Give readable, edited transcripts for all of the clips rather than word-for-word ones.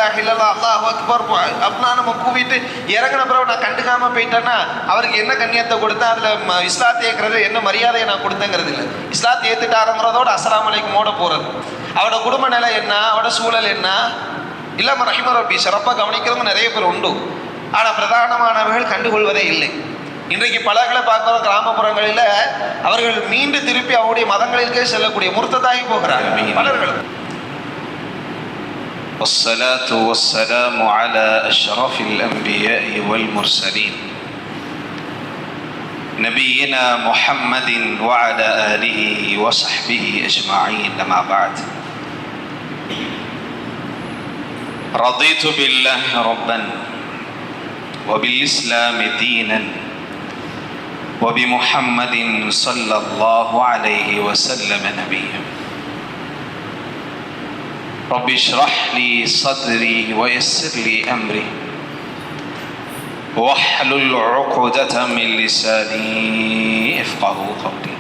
இலாஹ இல்லல்லாஹ் அல்லாஹு அக்பர் அப்படின்னா நம்ம கூவிட்டு இறங்கின பிறகு நான் கண்டுக்காம போயிட்டேன்னா அவருக்கு என்ன கண்ணியத்தை கொடுத்தா அதில் இஸ்லாத்தை ஏற்கிறது என்ன மரியாதையை நான் கொடுத்தேங்கிறது இல்லை. இஸ்லாத்தை ஏற்றுட்டாருங்கிறதோட அஸ்ஸலாமு அலைக்குமோட போகிறது. அவரோட குடும்ப நிலை என்ன, அவரோட சூழல் என்ன இல்லாமல் ரஹிம ரப்பி சிறப்பாக கவனிக்கிறவங்க நிறைய பேர் உண்டு. ஆனால் பிரதானமானவர்கள் கண்டுகொள்வதே இல்லை. இன்றைக்கு பலர்களை பார்க்குறோம் கிராமப்புறங்களில் அவர்கள் மீண்டும் திருப்பி அவருடைய மதங்களிற்கே செல்லக்கூடிய முர்த்ததாகி போகிறார்கள் பலர்கள். والصلاة والسلام على أشرف الأنبياء والمرسلين نبينا محمد وعلى آله وصحبه أجمعين. أما بعد، رضيت بالله ربا وبالإسلام دينا وبمحمد صلى الله عليه وسلم نبيا. رب اشرح لي صدري ويسر لي أمري واحلل عقدة من لساني يفقهوا قولي.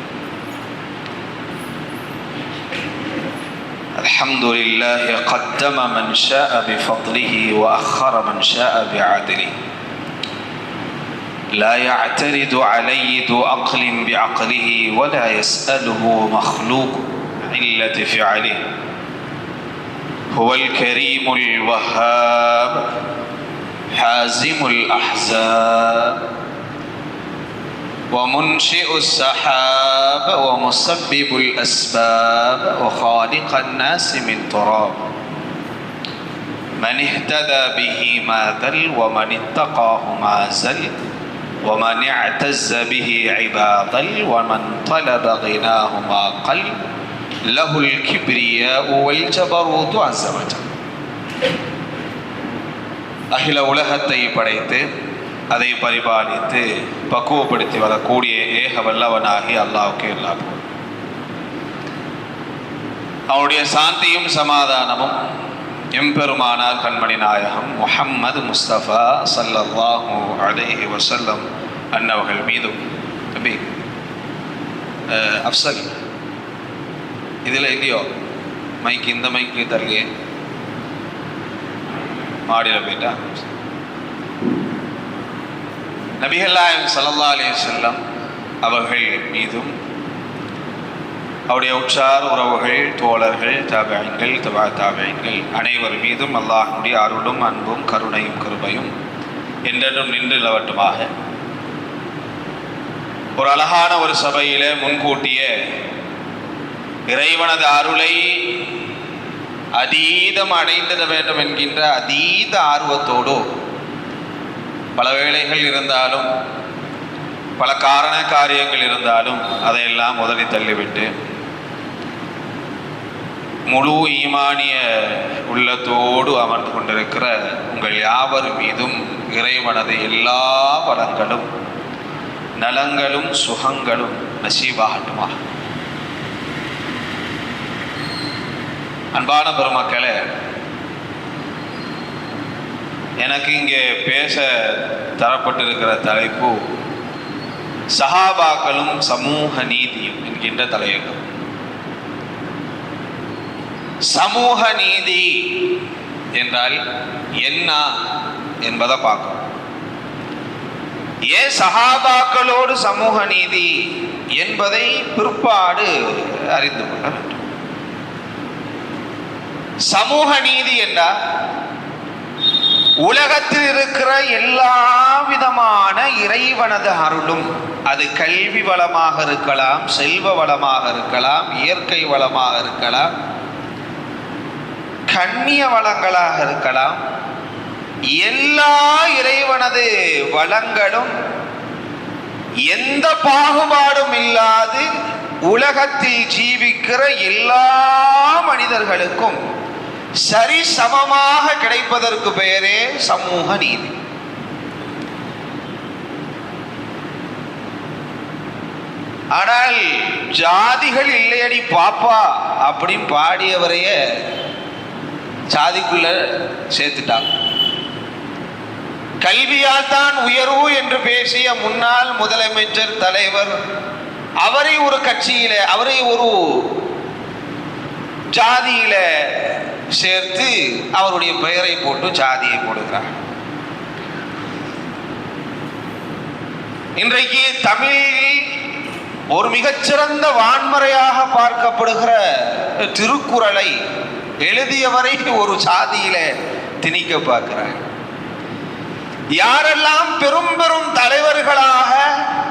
الحمد لله قدم من شاء بفضله وأخر من شاء بعدله. لا يعترض عليه ذو عقل بعقله ولا يسأله مخلوق علة فعله. هو الكريم الوهاب حازم الأحزاب ومنشئ السحاب ومسبب الأسباب وخالق الناس من تراب. من اهتدى به ما ذل ومن اتقاه ما زل ومن اعتز به عباد ومن طلب غناه ما قل له الكبرياء والجبروت عز وجل. அகில உலகத்தை படைத்து அதை பரிபாலித்து பக்குவப்படுத்தி வரக்கூடிய ஏக வல்லவனாகி அல்லாஹ்வுக்கு எல்லா புகழும். அவருடைய சாந்தியும் சமாதானமும் எம்பெருமானார் கண்மணி நாயகம் முஹம்மது முஸ்தபா ஸல்லல்லாஹு அலைஹி வஸல்லம் அன்னவர்கள் மீதும். தம்பி அஃசல் இதில் இல்லையோ மைக்கு, இந்த மைக்கு தரலையே, மாடியில் போயிட்டா. நபிகள் நாயகம் ஸல்லல்லாஹு அலைஹி வஸல்லம் அவர்கள் மீதும் அவருடைய உற்றார் உறவுகள், தோழர்கள், தாபிஈன்கள், தபா தாபிஈன்கள் அனைவர் மீதும் அல்லாஹ்வுடைய அருளும் அன்பும் கருணையும் கிருபையும் என்றென்றும் நின்று நிலவட்டுமாக. ஒரு அழகான ஒரு சபையில முன்கூட்டிய இறைவனது அருளை அதீதம் அடைந்திட வேண்டும் என்கின்ற அதீத ஆர்வத்தோடு பல வேளைகள் இருந்தாலும் பல காரண காரியங்கள் இருந்தாலும் அதையெல்லாம் உதறி தள்ளிவிட்டு முழு ஈமானிய உள்ளத்தோடு அமர்ந்து கொண்டிருக்கிற உங்கள் யாவர் மீதும் இறைவனது எல்லா வளங்களும் நலங்களும் சுகங்களும் நசீபாகட்டுமா. அன்பான பெருமக்களே, எனக்கு இங்கே பேச தரப்பட்டிருக்கிற தலைப்பு சஹாபாக்களும் சமூக நீதியும் என்கின்ற தலையங்கம். சமூக நீதி என்றால் என்ன என்பதை பார்க்கணும். ஏன் சஹாபாக்களோடு சமூக நீதி என்பதை பிற்பாடு அறிந்து கொள்ள வேண்டும். சமூக நீதி என்றால் உலகத்தில் இருக்கிற எல்லா விதமான இறைவனது அருளும், அது கல்வி வளமாக இருக்கலாம், செல்வ வளமாக இருக்கலாம், இயற்கை வளமாக இருக்கலாம், கண்ணிய வளங்களாக இருக்கலாம், எல்லா இறைவனது வளங்களும் எந்த பாகுபாடும் இல்லாது உலகத்தில் ஜீவிக்கிற எல்லா மனிதர்களுக்கும் சரி சமமாக கிடைப்பதற்கு பெயரே சமூக நீதி. ஆனால் ஜாதிகள் இல்லையடி பாப்பா அப்படின்னு பாடியவரைய சாதிக்குள்ள சேர்த்துட்டாங்க. கல்வியால் தான் உயர்வு என்று பேசிய முன்னாள் முதலமைச்சர் தலைவர், அவரை ஒரு கட்சியில, அவரை ஒரு ஜாதியில சேர்த்து அவருடைய பெயரை போட்டு ஜாதியை போடுகிறார். இன்றைக்கு தமிழில் ஒரு மிகச்சிறந்த வான்மறையாக பார்க்கப்படுகிற திருக்குறளை எழுதியவரை ஒரு சாதியில திணிக்க பார்க்கிறார். யாரெல்லாம் பெரும் பெரும் தலைவர்களாக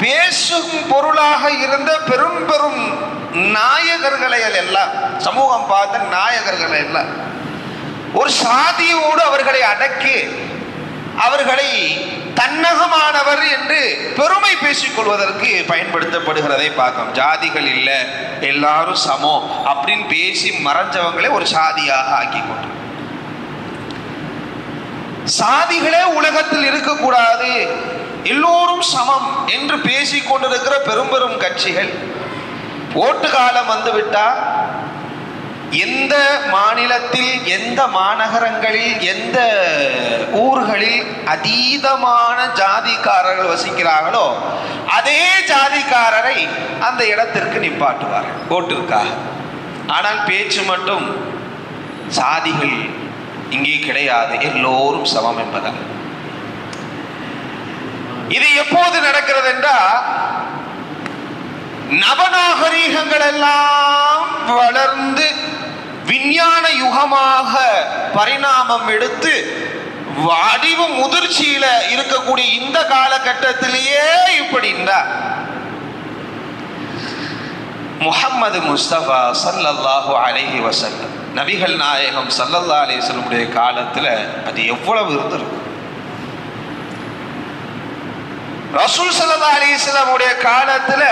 பேசும் பொருளாக இருந்த பெரும் பெரும் நாயகர்களை எல்லாம், சமூகம் பார்த்த நாயகர்களை எல்லாம் ஒரு சாதியோடு அவர்களை அடக்கி அவர்களை தன்னகமானவர் என்று பெருமை பேசிக் கொள்வதற்கு பயன்படுத்தப்படுகிறதை பார்க்கும். ஜாதிகள் இல்லை, எல்லாரும் சமம் அப்படின்னு பேசி மறைஞ்சவங்களே ஒரு சாதியாக ஆக்கி கொண்டு, சாதிகளே உலகத்தில் இருக்கக்கூடாது, எல்லோரும் சமம் என்று பேசிக் கொண்டிருக்கிற பெரும் பெரும் கட்சிகள் ஓட்டு காலம் வந்துவிட்டா எந்த மாநிலத்தில், எந்த மாநகரங்களில், எந்த ஊர்களில் அதீதமான ஜாதிக்காரர்கள் வசிக்கிறார்களோ அதே ஜாதிக்காரரை அந்த இடத்திற்கு நிப்பாட்டுவார் ஓட்டிற்காக. ஆனால் பேச்சு மட்டும் சாதிகள் இங்கே கிடையாது, எல்லோரும் சமம் என்பதால். இது எப்போது நடக்கிறது என்றால், நவநாகரீகங்கள் எல்லாம் வளர்ந்து விஞ்ஞான யுகமாக பரிணாமம் எடுத்து அறிவு முதிர்ச்சியில இருக்கக்கூடிய இந்த காலகட்டத்திலேயே இப்படி இருந்தார். முஹம்மது முஸ்தபா ஸல்லல்லாஹு அலைஹி வஸல்லம் நபிகள் நாயகம் ஸல்லல்லாஹு அலைஹி வஸல்லம் காலத்துல அது எவ்வளவு இருந்திருக்கும். ரசூல் ஸல்லல்லாஹு அலைஹி வஸல்லம் காலத்துல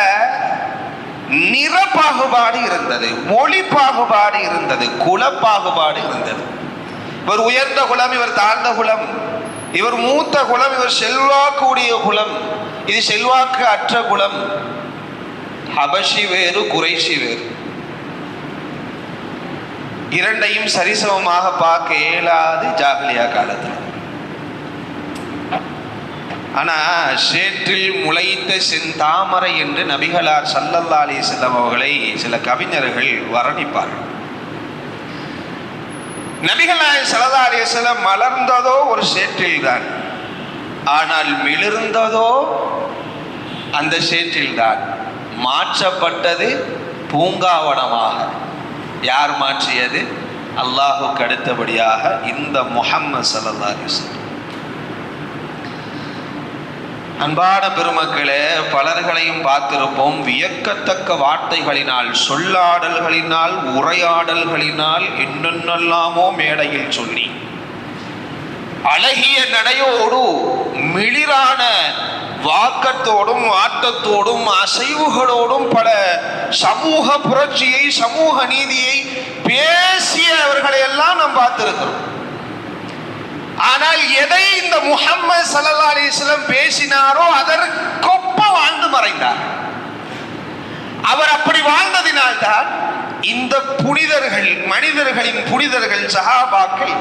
நிற பாகுபாடு இருந்தது, மொழி பாகுபாடு இருந்தது, குல பாகுபாடு இருந்தது. இவர் உயர்ந்த குலம், இவர் தாழ்ந்த குலம், இவர் மூத்த குலம், இவர் செல்வாக்கு உடைய குலம், இது செல்வாக்கு அற்ற குலம், ஹபஷி வேறு குறைஷி வேறு, இரண்டையும் சரிசமமாக பார்க்க இயலாது ஜாஹிலியா காலத்தில். ஆனா சேற்றில் முளைத்த செந்தாமரை என்று நபிகளார் ஸல்லல்லாஹு அலைஹி வஸல்லம் அவர்களை சில கவிஞர்கள் வர்ணிப்பார்கள். நபிகள் நாயகம் ஸல்லல்லாஹு அலைஹி வஸல்லம் மலர்ந்ததோ ஒரு சேற்றில் தான், ஆனால் மிளிர்ந்ததோ அந்த சேற்றில் தான். மாற்றப்பட்டது பூங்காவனமாக. யார் மாற்றியது? அல்லாஹுக்கு அடுத்தபடியாக இந்த முஹம்மது ஸல்லல்லாஹு அலைஹி வஸல்லம். அன்பான பெருமக்களே, பலர்களையும் பார்த்திருப்போம். வியக்கத்தக்க வார்த்தைகளினால், சொல்லாடல்களினால், உரையாடல்களினால் என்னென்னலாமோ மேடையில் சொல்லி, அழகிய நடையோடு மிளிரான வாக்கத்தோடும் ஆட்டத்தோடும் அசைவுகளோடும் பல சமூக புரட்சியை, சமூக நீதியை பேசியவர்களை எல்லாம் நாம் பார்த்திருக்கிறோம். ஆனால் எதை இந்த முஹம்மது ஸல்லல்லாஹு அலைஹி வஸல்லம் பேசினாரோ அதற்கொப்ப வாழ்ந்து மறைந்தார். அவர் அப்படி வாழ்ந்ததினால்தான் இந்த புனிதர்கள், மனிதர்களின் புனிதர்கள், சஹாபாக்கள்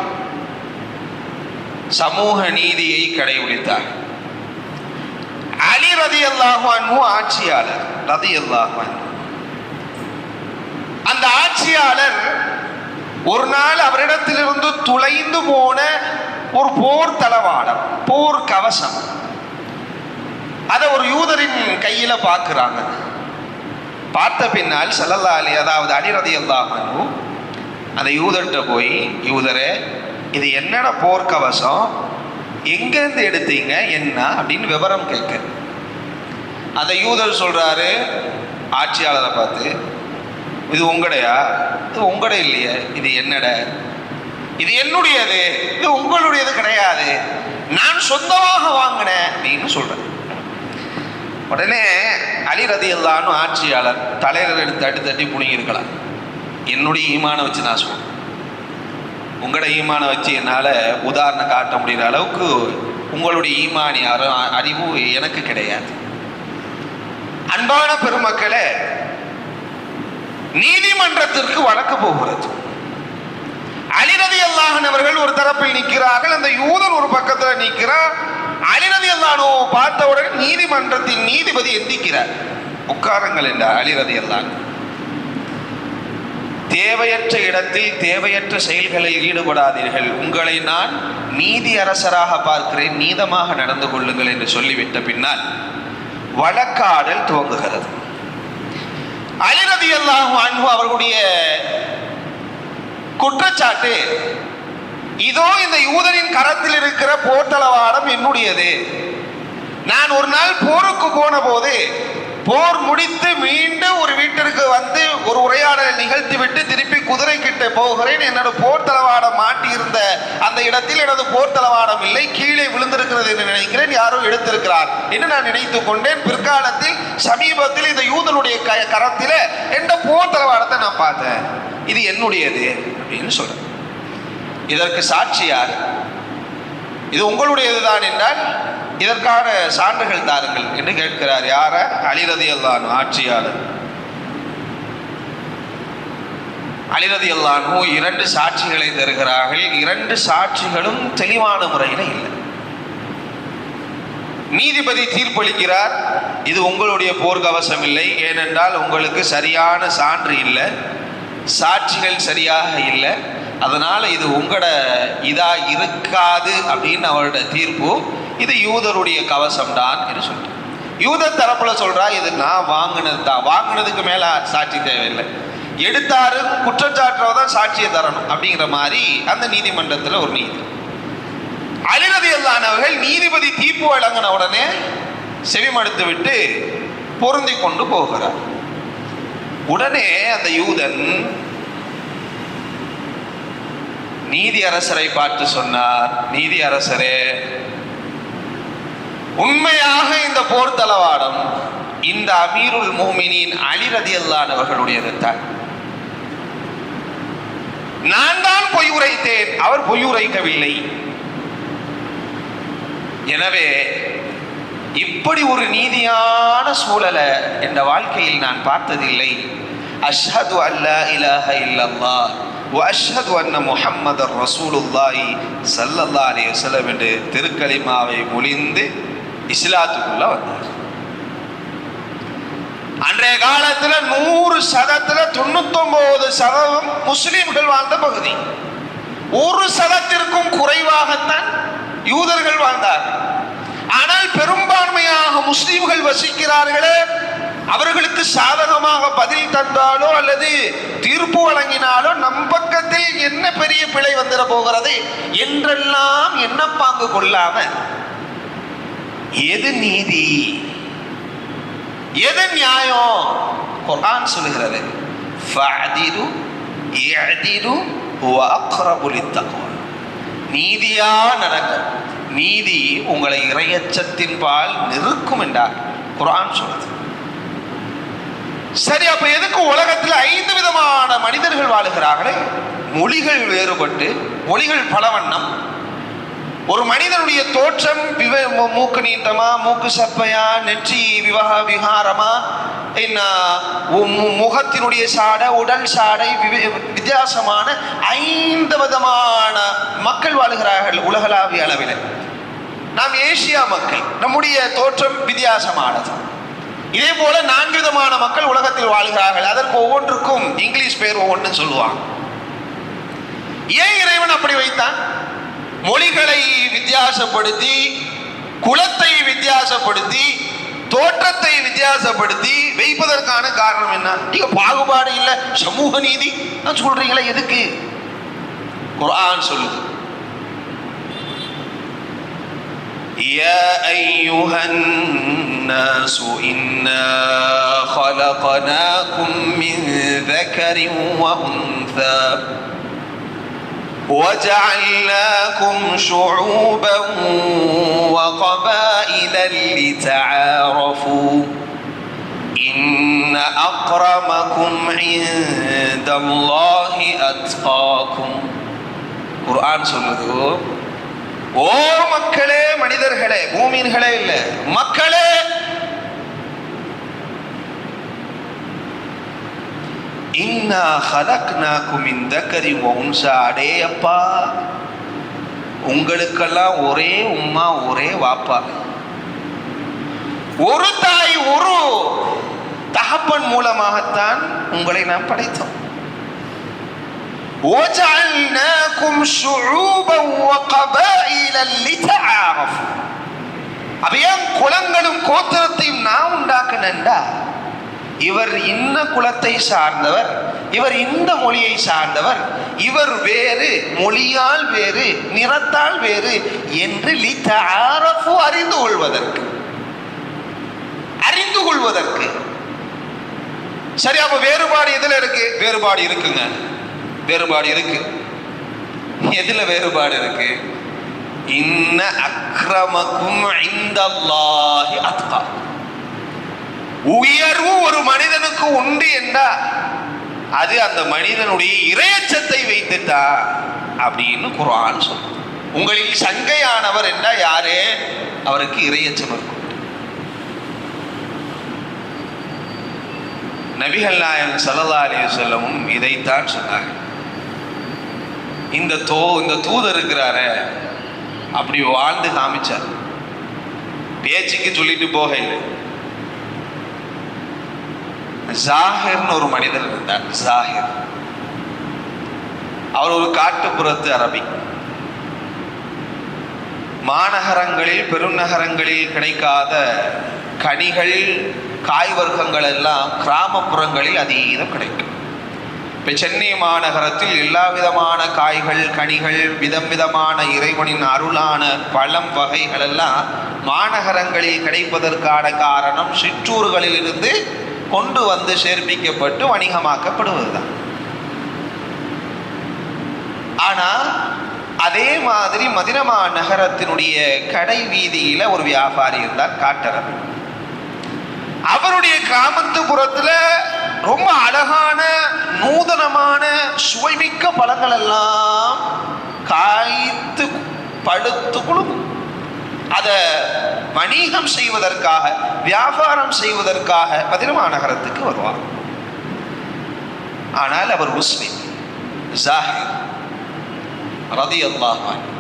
சமூக நீதியை கடைபிடித்தார். அலி ரலியல்லாஹு அன்ஹு ஆட்சியாளர், ரலியல்லாஹு அன்ஹு. அந்த ஆட்சியாளர் ஒரு நாள் அவரிடத்திலிருந்து துளைந்து போன ஒரு போர் தளவாடம், போர் கவசம், அதை ஒரு யூதரின் கையில பார்க்கிறாங்க. பார்த்த பின்னால் ஸல்லல்லாஹு அலைஹி, அதாவது அலி ரலியல்லாஹு அன்ஹு அந்த யூதர்கிட்ட போய், யூதரே இது என்னடா போர் கவசம், எங்கேருந்து எடுத்தீங்க, என்ன அப்படின்னு விவரம் கேட்க. அந்த யூதர் சொல்றாரு ஆட்சியாளரை பார்த்து, இது உங்கடையா? இது உங்கடை இல்லையே, இது என்னட? இது என்னுடையது, இது உங்களுடையது கிடையாது, நான் சொந்தமாக வாங்கினேன் அப்படின்னு சொல்றேன். உடனே அலி ரலியல்லாஹு அன்ஹு ஆட்சியாளர் தலைவர் எடுத்து தட்டி தட்டி புனிங்கிருக்கலாம். என்னுடைய ஈமான வச்சு நான் சொல்றேன், உங்களோட ஈமான வச்சு என்னால் உதாரணம் காட்ட முடிகிற அளவுக்கு உங்களுடைய ஈமான் யாரும் அறிவு எனக்கு கிடையாது. அன்பான பெருமக்களே, நீதிமன்றத்திற்கு வழக்கு போகிறது. அலி ரலியல்லாஹு அன்ஹு அவர்கள் ஒரு தரப்பில் நிற்கிறார்கள், அந்த யூதர் ஒரு பக்கத்தில் நிற்கிறார். அலி ரலியல்லாஹு அன்ஹு பார்த்தவுடன் நீதிமன்றத்தின் நீதிபதி எந்திக்கிறார். உட்காருங்கள் என்றார் அலி ரலியல்லாஹு அன்ஹு. தேவையற்ற இடத்தில் தேவையற்ற செயல்களில் ஈடுபடாதீர்கள், உங்களை நான் நீதி அரசராக பார்க்கிறேன், நீதமாக நடந்து கொள்ளுங்கள் என்று சொல்லிவிட்ட பின்னால் வழக்காடல் துவங்குகிறது. அலி ரலியல்லாஹு அன்ஹு அவர்களுடைய குற்றச்சாட்டு, இதோ இந்த யூதனின் கரத்தில் இருக்கிற போர்த்தளவாடம் என்னுடையது. நான் ஒரு நாள் போருக்கு போன போது போர் முடித்து மீண்டும் ஒரு வீட்டிற்கு வந்து ஒரு உரையாடலை நிகழ்த்தி விட்டு திருப்பி குதிரை கிட்ட போகிறேன். என்னோட போர் தளவாடம் மாட்டியிருந்த அந்த இடத்தில் எனது போர் தளவாடம் இல்லை, கீழே விழுந்திருக்கிறது என்று நினைக்கிறேன், யாரோ எடுத்திருக்கிறார் என்று நான் நினைத்து கொண்டேன். பிற்காலத்தில் சமீபத்தில் இந்த யூதனுடைய கரத்தில் என்ற போர் தளவாடத்தை நான் பார்த்தேன், இது என்னுடையது அப்படின்னு சொல்றேன். இதற்கு சாட்சியார்? இது உங்களுடையதுதான் என்றால் இதற்கான சான்றுகள் தாருங்கள் என்று கேட்கிறார். யார? அலி ரலியல்லாஹு அன்ஹு, ஆட்சியாளர் அலி ரலியல்லாஹு அன்ஹு 2 சாட்சிகளை தருகிறார்கள். 2 சாட்சிகளும் தெளிவான முறையில் இல்லை. நீதிபதி தீர்ப்பளிக்கிறார், இது உங்களுடைய போர்க்கவசம் இல்லை, ஏனென்றால் உங்களுக்கு சரியான சான்று இல்லை, சாட்சிகள் சரியாக இல்லை, அதனால இது உங்களோட இதா இருக்காது அப்படின்னு அவரோட தீர்ப்பு. இது யூதருடைய கவசம் தான் என்று சொல்றார். யூதர் தரப்புல சொல்றா, இது நான் வாங்கினது தான், வாங்கினதுக்கு மேல சாட்சி தேவையில்லை, எடுத்தாரு குற்றச்சாட்டுறதான் சாட்சியை தரணும் அப்படிங்கிற மாதிரி அந்த நீதிமன்றத்தில் ஒரு நீதி. அலி ரலியல்லாஹு அன்ஹு அவர்கள் நீதிபதி தீர்ப்பு வழங்கின உடனே செவிமடுத்து விட்டு பொருந்தி கொண்டு போகிறார். உடனே அந்த யூதன் நீதி அரசரை பார்த்து சொன்னார், நீதி அரசரே, உண்மையாக இந்த போர் தளவாடம் இந்த அமீருல் முஃமினீன் அலி ரலியல்லாஹு அன்ஹு அவர்களுடையது தான். நான் தான் பொய் உரைத்தேன், அவர் பொய் உரைக்கவில்லை. எனவே இப்படி ஒரு நீதியான சூழலை என்ற வாழ்க்கையில் நான் பார்த்ததில்லை. அஷ்ஹது அல்லா இலாஹ இல்லல்லாஹ் வ அஷ்ஹது அன்ன முஹம்மதர் ரசூலுல்லாஹி ஸல்லல்லாஹு அலைஹி வஸல்லம் என்று திருக்கலிமாவை மொழிந்து இஸ்லாத்துக்குள்ள வந்தார். அன்றைய காலத்தில் 100% முஸ்லிம்கள் வாழ்ந்த பகுதி, 1% குறைவாகத்தான் யூதர்கள் வாழ்ந்தார்கள். ஆனால் பெரும்பான்மையாக முஸ்லிம்கள் வசிக்கிறார்களே, அவர்களுக்கு சாதகமாக பதில் தந்தாலோ அல்லது தீர்ப்பு வழங்கினாலோ நம் பக்கத்தில் என்ன பெரிய பிழை வந்துட போகிறது என்றெல்லாம் எண்ணப்பாங்கு கொள்ளாம எது நீதி எது நியாயம் குர்ஆன் சொல்கிறது, ஃபஅதிலு இஅதிலு ஹுவ அக்ரபு லித்தக்வா, நீதியா நடக்க, நீதி உங்களை இறையச்சத்தின் பால் நெருக்கும் என்றார் குர்ஆன் சொல்றது. சரி, அப்ப எதுக்கு உலகத்தில் 5 விதமான மனிதர்கள் வாழுகிறார்களே? மொழிகள் வேறுபட்டு, மொழிகள் பல வண்ணம். ஒரு மனிதனுடைய தோற்றம் மூக்கு நீட்டமா, மூக்கு சப்பையா, நெற்றி விகாரமா, முகத்தினுடைய சாடை, உடல் சாடை வித்தியாசமான 5 விதமான மக்கள் வாழுகிறார்கள் உலகளாவிய அளவில். நாம் ஏசியா மக்கள், நம்முடைய தோற்றம் வித்தியாசமானது. இதே போல 4 விதமான மக்கள் உலகத்தில் வாழ்கிறார்கள். அதற்கு ஒவ்வொன்றுக்கும் இங்கிலீஷ் பேர் ஒவ்வொன்று சொல்லுவாங்க. ஏன் இறைவன் அப்படி வைத்தான்? மொழிகளை வித்தியாசப்படுத்தி, குலத்தை வித்தியாசப்படுத்தி, தோற்றத்தை வித்தியாசப்படுத்தி வைப்பதற்கான காரணம் என்ன? நீங்க பாகுபாடு இல்லை, சமூக நீதி நான் சொல்றீங்களா? எதுக்கு? குர்ஆன் சொல்லுது, يا أيها الناس إنا خلقناكم من ذكر وأنثى وجعلناكم شعوبا وقبائل لتعارفوا إن أكرمكم عند الله أتقاكم. قرآن சொல்லுது, ஓ மக்களே, மனிதர்களே, பூமியர்களே இல்ல, மக்களே, இன்னா ஹலக்னாக்கும் மின் தக்கரி வ உன்சா, அடேயப்பா, உங்களுக்கெல்லாம் ஒரே உம்மா ஒரே வாப்பா, ஒரு தாய் ஒரு தகப்பன் மூலமாகத்தான் உங்களை நாம் படைத்தோம். وَجَعَلْنَاكُمْ شُعُوبًا وَقَبَائِلَ لِتَعَارَفُوا. அவையாம் குலங்களும் கோத்திரத்தையும் நான் உண்டாக்குனேன்டா. இவர் இன்ன குலத்தை சார்ந்தவர், இவர் இந்த மொழியை சார்ந்தவர், இவர் வேறு, மொழியால் வேறு, நிறத்தால் வேறு என்று லிதஆரஃபு, அறிந்து கொள்வதற்கு. சரி, அப்ப வேறுபாடு எதுல இருக்கு? வேறுபாடு இருக்குங்க, வேறுபாடு இருக்கு. எதுல வேறுபாடு இருக்கு? இன்ன அக்ரமக்கும் இந்தல்லாஹி அத்காக்கும். உயர்வு ஒரு மனிதனுக்கு உண்டு என்றா அது அந்த மனிதனுடைய இறையச்சத்தை வைத்துட்டா அப்படின்னு குர்ஆன் சொல்லுது. உங்களில் சங்கையானவர் என்றா யாரு? அவருக்கு இறையச்சம் இருக்கும். நபிகள் நாயகம் ஸல்லல்லாஹு அலைஹி வஸல்லம் இதைத்தான் சொன்னாங்க. இந்த தூதர் இருக்கிறாரு, அப்படி வாழ்ந்து காமிச்சார். பேச்சுக்கு சொல்லிட்டு போக இல்லை. ஜாஹிர்னு ஒரு மனிதர் இருந்தார். ஜாஹிர், அவர் ஒரு காட்டுப்புறத்து அரபி. மாநகரங்களில் பெருநகரங்களில் கிடைக்காத கனிகள் காய் வர்க்கங்கள் எல்லாம் கிராமப்புறங்களில் அதீதம் கிடைக்கும். இப்போ சென்னை மாநகரத்தில் எல்லா விதமான காய்கள் கனிகள் விதம் விதமான இறைவனின் அருளான பழம் வகைகள் எல்லாம் மாநகரங்களில் கிடைப்பதற்கான காரணம் சிற்றூர்களில் இருந்து கொண்டு வந்து சேர்ப்பிக்கப்பட்டு வணிகமாக்கப்படுவதுதான். ஆனா அதே மாதிரி மதினா நகரத்தினுடைய கடை வீதியில ஒரு வியாபாரி இருந்தார், காட்டரர். அவருடைய கிராமத்து புறத்துல ரொம்ப அழகான நூதனமான சுவைமிக்க பழங்கள் எல்லாம் காய்த்து பழுத்து குழும். அதை வணிகம் செய்வதற்காக வியாபாரம் செய்வதற்காக மதினா நகரத்துக்கு வருவார். ஆனால் அவர் முஸ்லிம், ஜாஹிர் ரலியல்லாஹு அன்ஹு.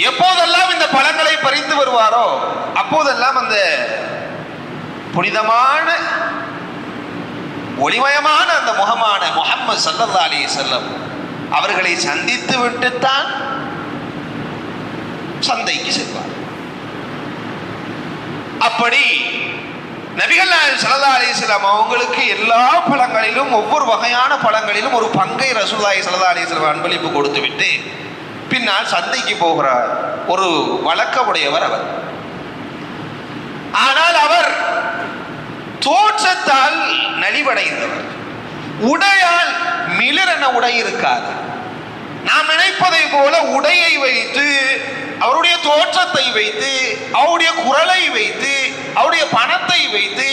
எப்போதெல்லாம் இந்த பழங்களை பறித்து வருவாரோ அப்போதெல்லாம் அந்த புனிதமான ஒளிமயமான அந்த முகமான முஹம்மது ஸல்லல்லாஹு அலைஹி வஸல்லம் அவர்களை சந்தித்து விட்டுத்தான் சந்தைக்கு செல்வார். அப்படி நபிகள் நாயகம் ஸல்லல்லாஹு அலைஹி வஸல்லம் அவங்களுக்கு எல்லா பழங்களிலும் ஒவ்வொரு வகையான பழங்களிலும் ஒரு பங்கை ரசூலுல்லாஹி ஸல்லல்லாஹு அலைஹி வஸல்லம் அன்பளிப்பு கொடுத்து விட்டு பின்னால் சந்தைக்கு போகிறார். ஒரு வழக்கமுடையவர் அவர். ஆனால் அவர் தோற்றத்தால் நலிவடைந்தவர். உடையால் மிளிரென உடை இருக்காது. நாம் நினைப்பதை போல உடையை வைத்து, அவருடைய தோற்றத்தை வைத்து, அவருடைய குரலை வைத்து, அவருடைய பணத்தை வைத்து,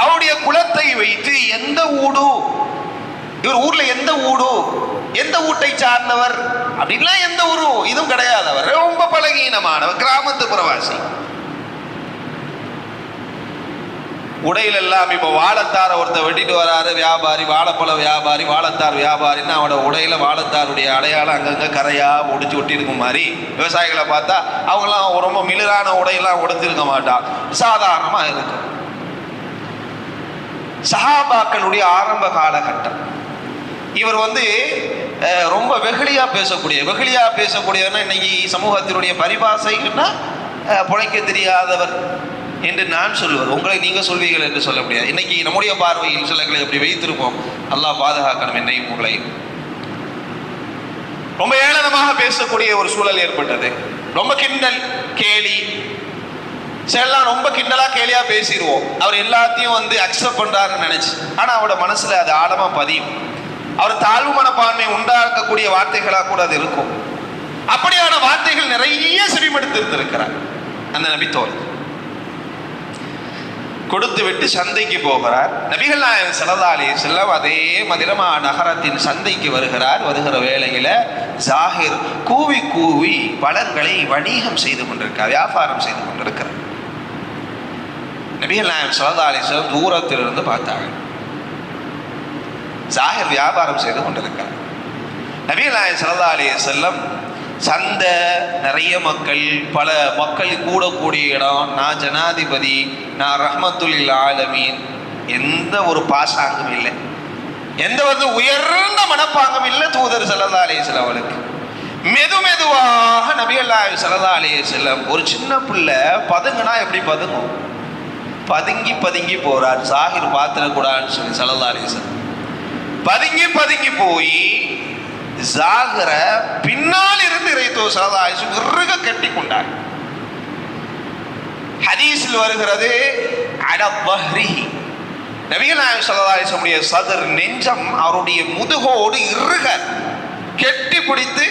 அவருடைய குலத்தை வைத்து, எந்த ஊடு இவர் ஊர்ல எந்த ஊடு, எந்த ஊட்டை சார்ந்தவர் அப்படின்லாம் எந்த ஊரு இதுவும் கிடையாது. அவர் ரொம்ப பலகீனமானவர், கிராமத்து புறவாசி. உடையில எல்லாம் இப்ப வாழைத்தார ஒருத்தர் வெட்டிட்டு வராரு வியாபாரி, வாழைப்பழ வியாபாரி, வாழைத்தார் வியாபாரின்னு அவனோட உடையில வாழைத்தாருடைய அடையாளம் அங்கங்க கரையா ஒடிச்சு ஒட்டி இருக்கும் மாதிரி விவசாயிகளை பார்த்தா அவங்களாம் ரொம்ப மிளிரான உடையெல்லாம் உடுத்திருக்க மாட்டான், சாதாரணமா இருக்கும். சஹாபாக்களுடைய ஆரம்ப காலகட்டம். இவர் ரொம்ப வெகுளியா பேசக்கூடியவர்னா இன்னைக்கு சமூகத்தினுடைய பரிபாசைன்னா புழைக்க தெரியாதவர் என்று நான் சொல்லுவது. உங்களை நீங்க சொல்வீர்கள் என்று சொல்ல முடியாது. இன்னைக்கு நம்முடைய பார்வையில் சிலர்களை எப்படி வைத்திருப்போம். அல்லாஹ் பாதுகாக்கணும் என்னையும் உங்களையும். ரொம்ப ஏளனமாக பேசக்கூடிய ஒரு சூழல் ஏற்பட்டது. ரொம்ப கிண்டல் கேலி, சிலலாம் ரொம்ப கிண்டலா கேலியா பேசிடுவோம். அவர் எல்லாத்தையும் அக்செப்ட் பண்றாருன்னு நினைச்சு, ஆனா அவரோட மனசுல அது ஆழமா பதியும். அவர் தாழ்வு மனப்பான்மை உண்டாக்கக்கூடிய வார்த்தைகளா கூட அது இருக்கும். அப்படியான வார்த்தைகள் நிறைய செவிமடுத்து இருந்திருக்கிறார் அந்த நபித்தோழர். கொடுத்து விட்டு சந்தைக்கு போகிறார். நபிகள் நாயகம் ஸல்லல்லாஹு அலைஹி வஸல்லம் அதே மதினா நகரத்தின் சந்தைக்கு வருகிறார். வருகிற வேளையில ஜாஹிர் கூவி கூவி பழங்களை வணிகம் செய்து கொண்டிருக்கிறார், வியாபாரம் செய்து கொண்டிருக்கிறார். நபிகள் நாயகம் ஸல்லல்லாஹு அலைஹி வஸல்லம் தூரத்திலிருந்து பார்த்தாங்க. ஜாஹிர் வியாபாரம் செய்து கொண்டிருக்கிறார். நபிகள் நாயகம் ஸல்லல்லாஹு அலைஹி வஸல்லம் சந்தை, நிறைய மக்கள், பல மக்கள் கூடக்கூடிய இடம், நான் ஜனாதிபதி, நான் ரஹ்மத்துல் லில் ஆலமீன், எந்த ஒரு பாசாங்கும் இல்லை. எந்த வந்து உயர்ந்த மனப்பாங்கம் இல்லை தூதர் ஸல்லல்லாஹு அலைஹி வஸல்லம் அவளுக்கு. மெதுவாக நபிகள் நாயகம் ஸல்லல்லாஹு அலைஹி வஸல்லம் ஒரு சின்ன பிள்ளை பதுங்கினா எப்படி பதுங்கும், பதுங்கி பதுங்கி போறார். சாகிர் பாத்திரக்கூடாதுன்னு சொல்லி ஸல்லல்லாஹு அலைஹி வஸல்லம் பதுங்கி போய் ஜாகிர பின்னால் இருந்து இறைத்தோ ஸல்லல்லாஹு அலைஹி வஸல்லம் இறுக கட்டி கொண்டார். ஹதீஸில் வருகிறது அலா வஹ்ரிஹி, நபிகள் நாயகம் ஸல்லல்லாஹு அலைஹி வஸல்லம் சதர் நெஞ்சம் அவருடைய முதுகோடு இறுக கெட்டி பிடித்து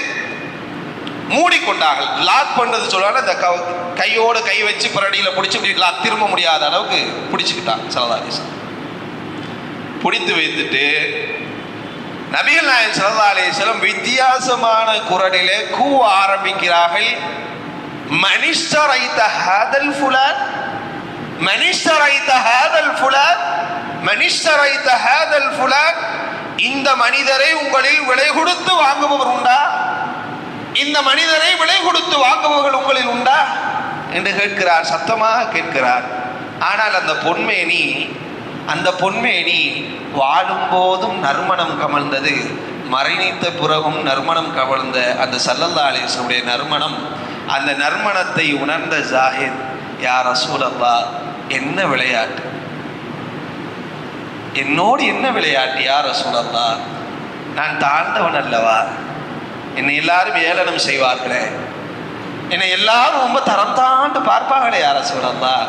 மூடிக்கொண்டார்கள். லாக் பண்றது சொல்லுவாங்க, இந்த கையோடு கை வச்சு பரடியில பிடிச்சி லாக் திரும்ப முடியாத அளவுக்கு பிடிச்சுக்கிட்டாங்க ஸல்லல்லாஹு அலைஹி வஸல்லம். பிடித்து வைத்துட்டு நபிகள் நாயகம் ஸல்லல்லாஹு அலைஹி வஸல்லம் வித்தியாசமான குரலிலே கூவ ஆரம்பிக்கிறார்கள். மனிஷ்தரைத ஹாதல் ஃபுலான், மனிஷ்தரைத ஹாதல் ஃபுலான், மனிஷ்தரைத ஹாதல் ஃபுலான். இந்த மனிதரை உங்களில் விலை கொடுத்து வாங்குபவர் உண்டா, இந்த மனிதரை விலை கொடுத்து வாங்குபவர்கள் உங்களில் உண்டா என்று கேட்கிறார், சத்தமாக கேட்கிறார். ஆனால் அந்த பொன்மேனி வாழும் போதும் நறுமணம் கமழ்ந்தது, மறைநீத்த பிறகும் நறுமணம் கமழ்ந்த அந்த ஸல்லல்லாஹு அலைஹி வஸல்லம் நறுமணம். அந்த நறுமணத்தை உணர்ந்த ஜாஹித், யா ரசூலல்லாஹ், என்ன விளையாட்டு, என்னோடு என்ன விளையாட்டு யா ரசூலல்லாஹ், நான் தாழ்ந்தவன் அல்லவா, என்னை எல்லாரும் ஏளனம் செய்வார்களே, என்னை எல்லாரும் ரொம்ப தரம் தாண்டு பார்ப்பார்களே யா ரசூலல்லாஹ்,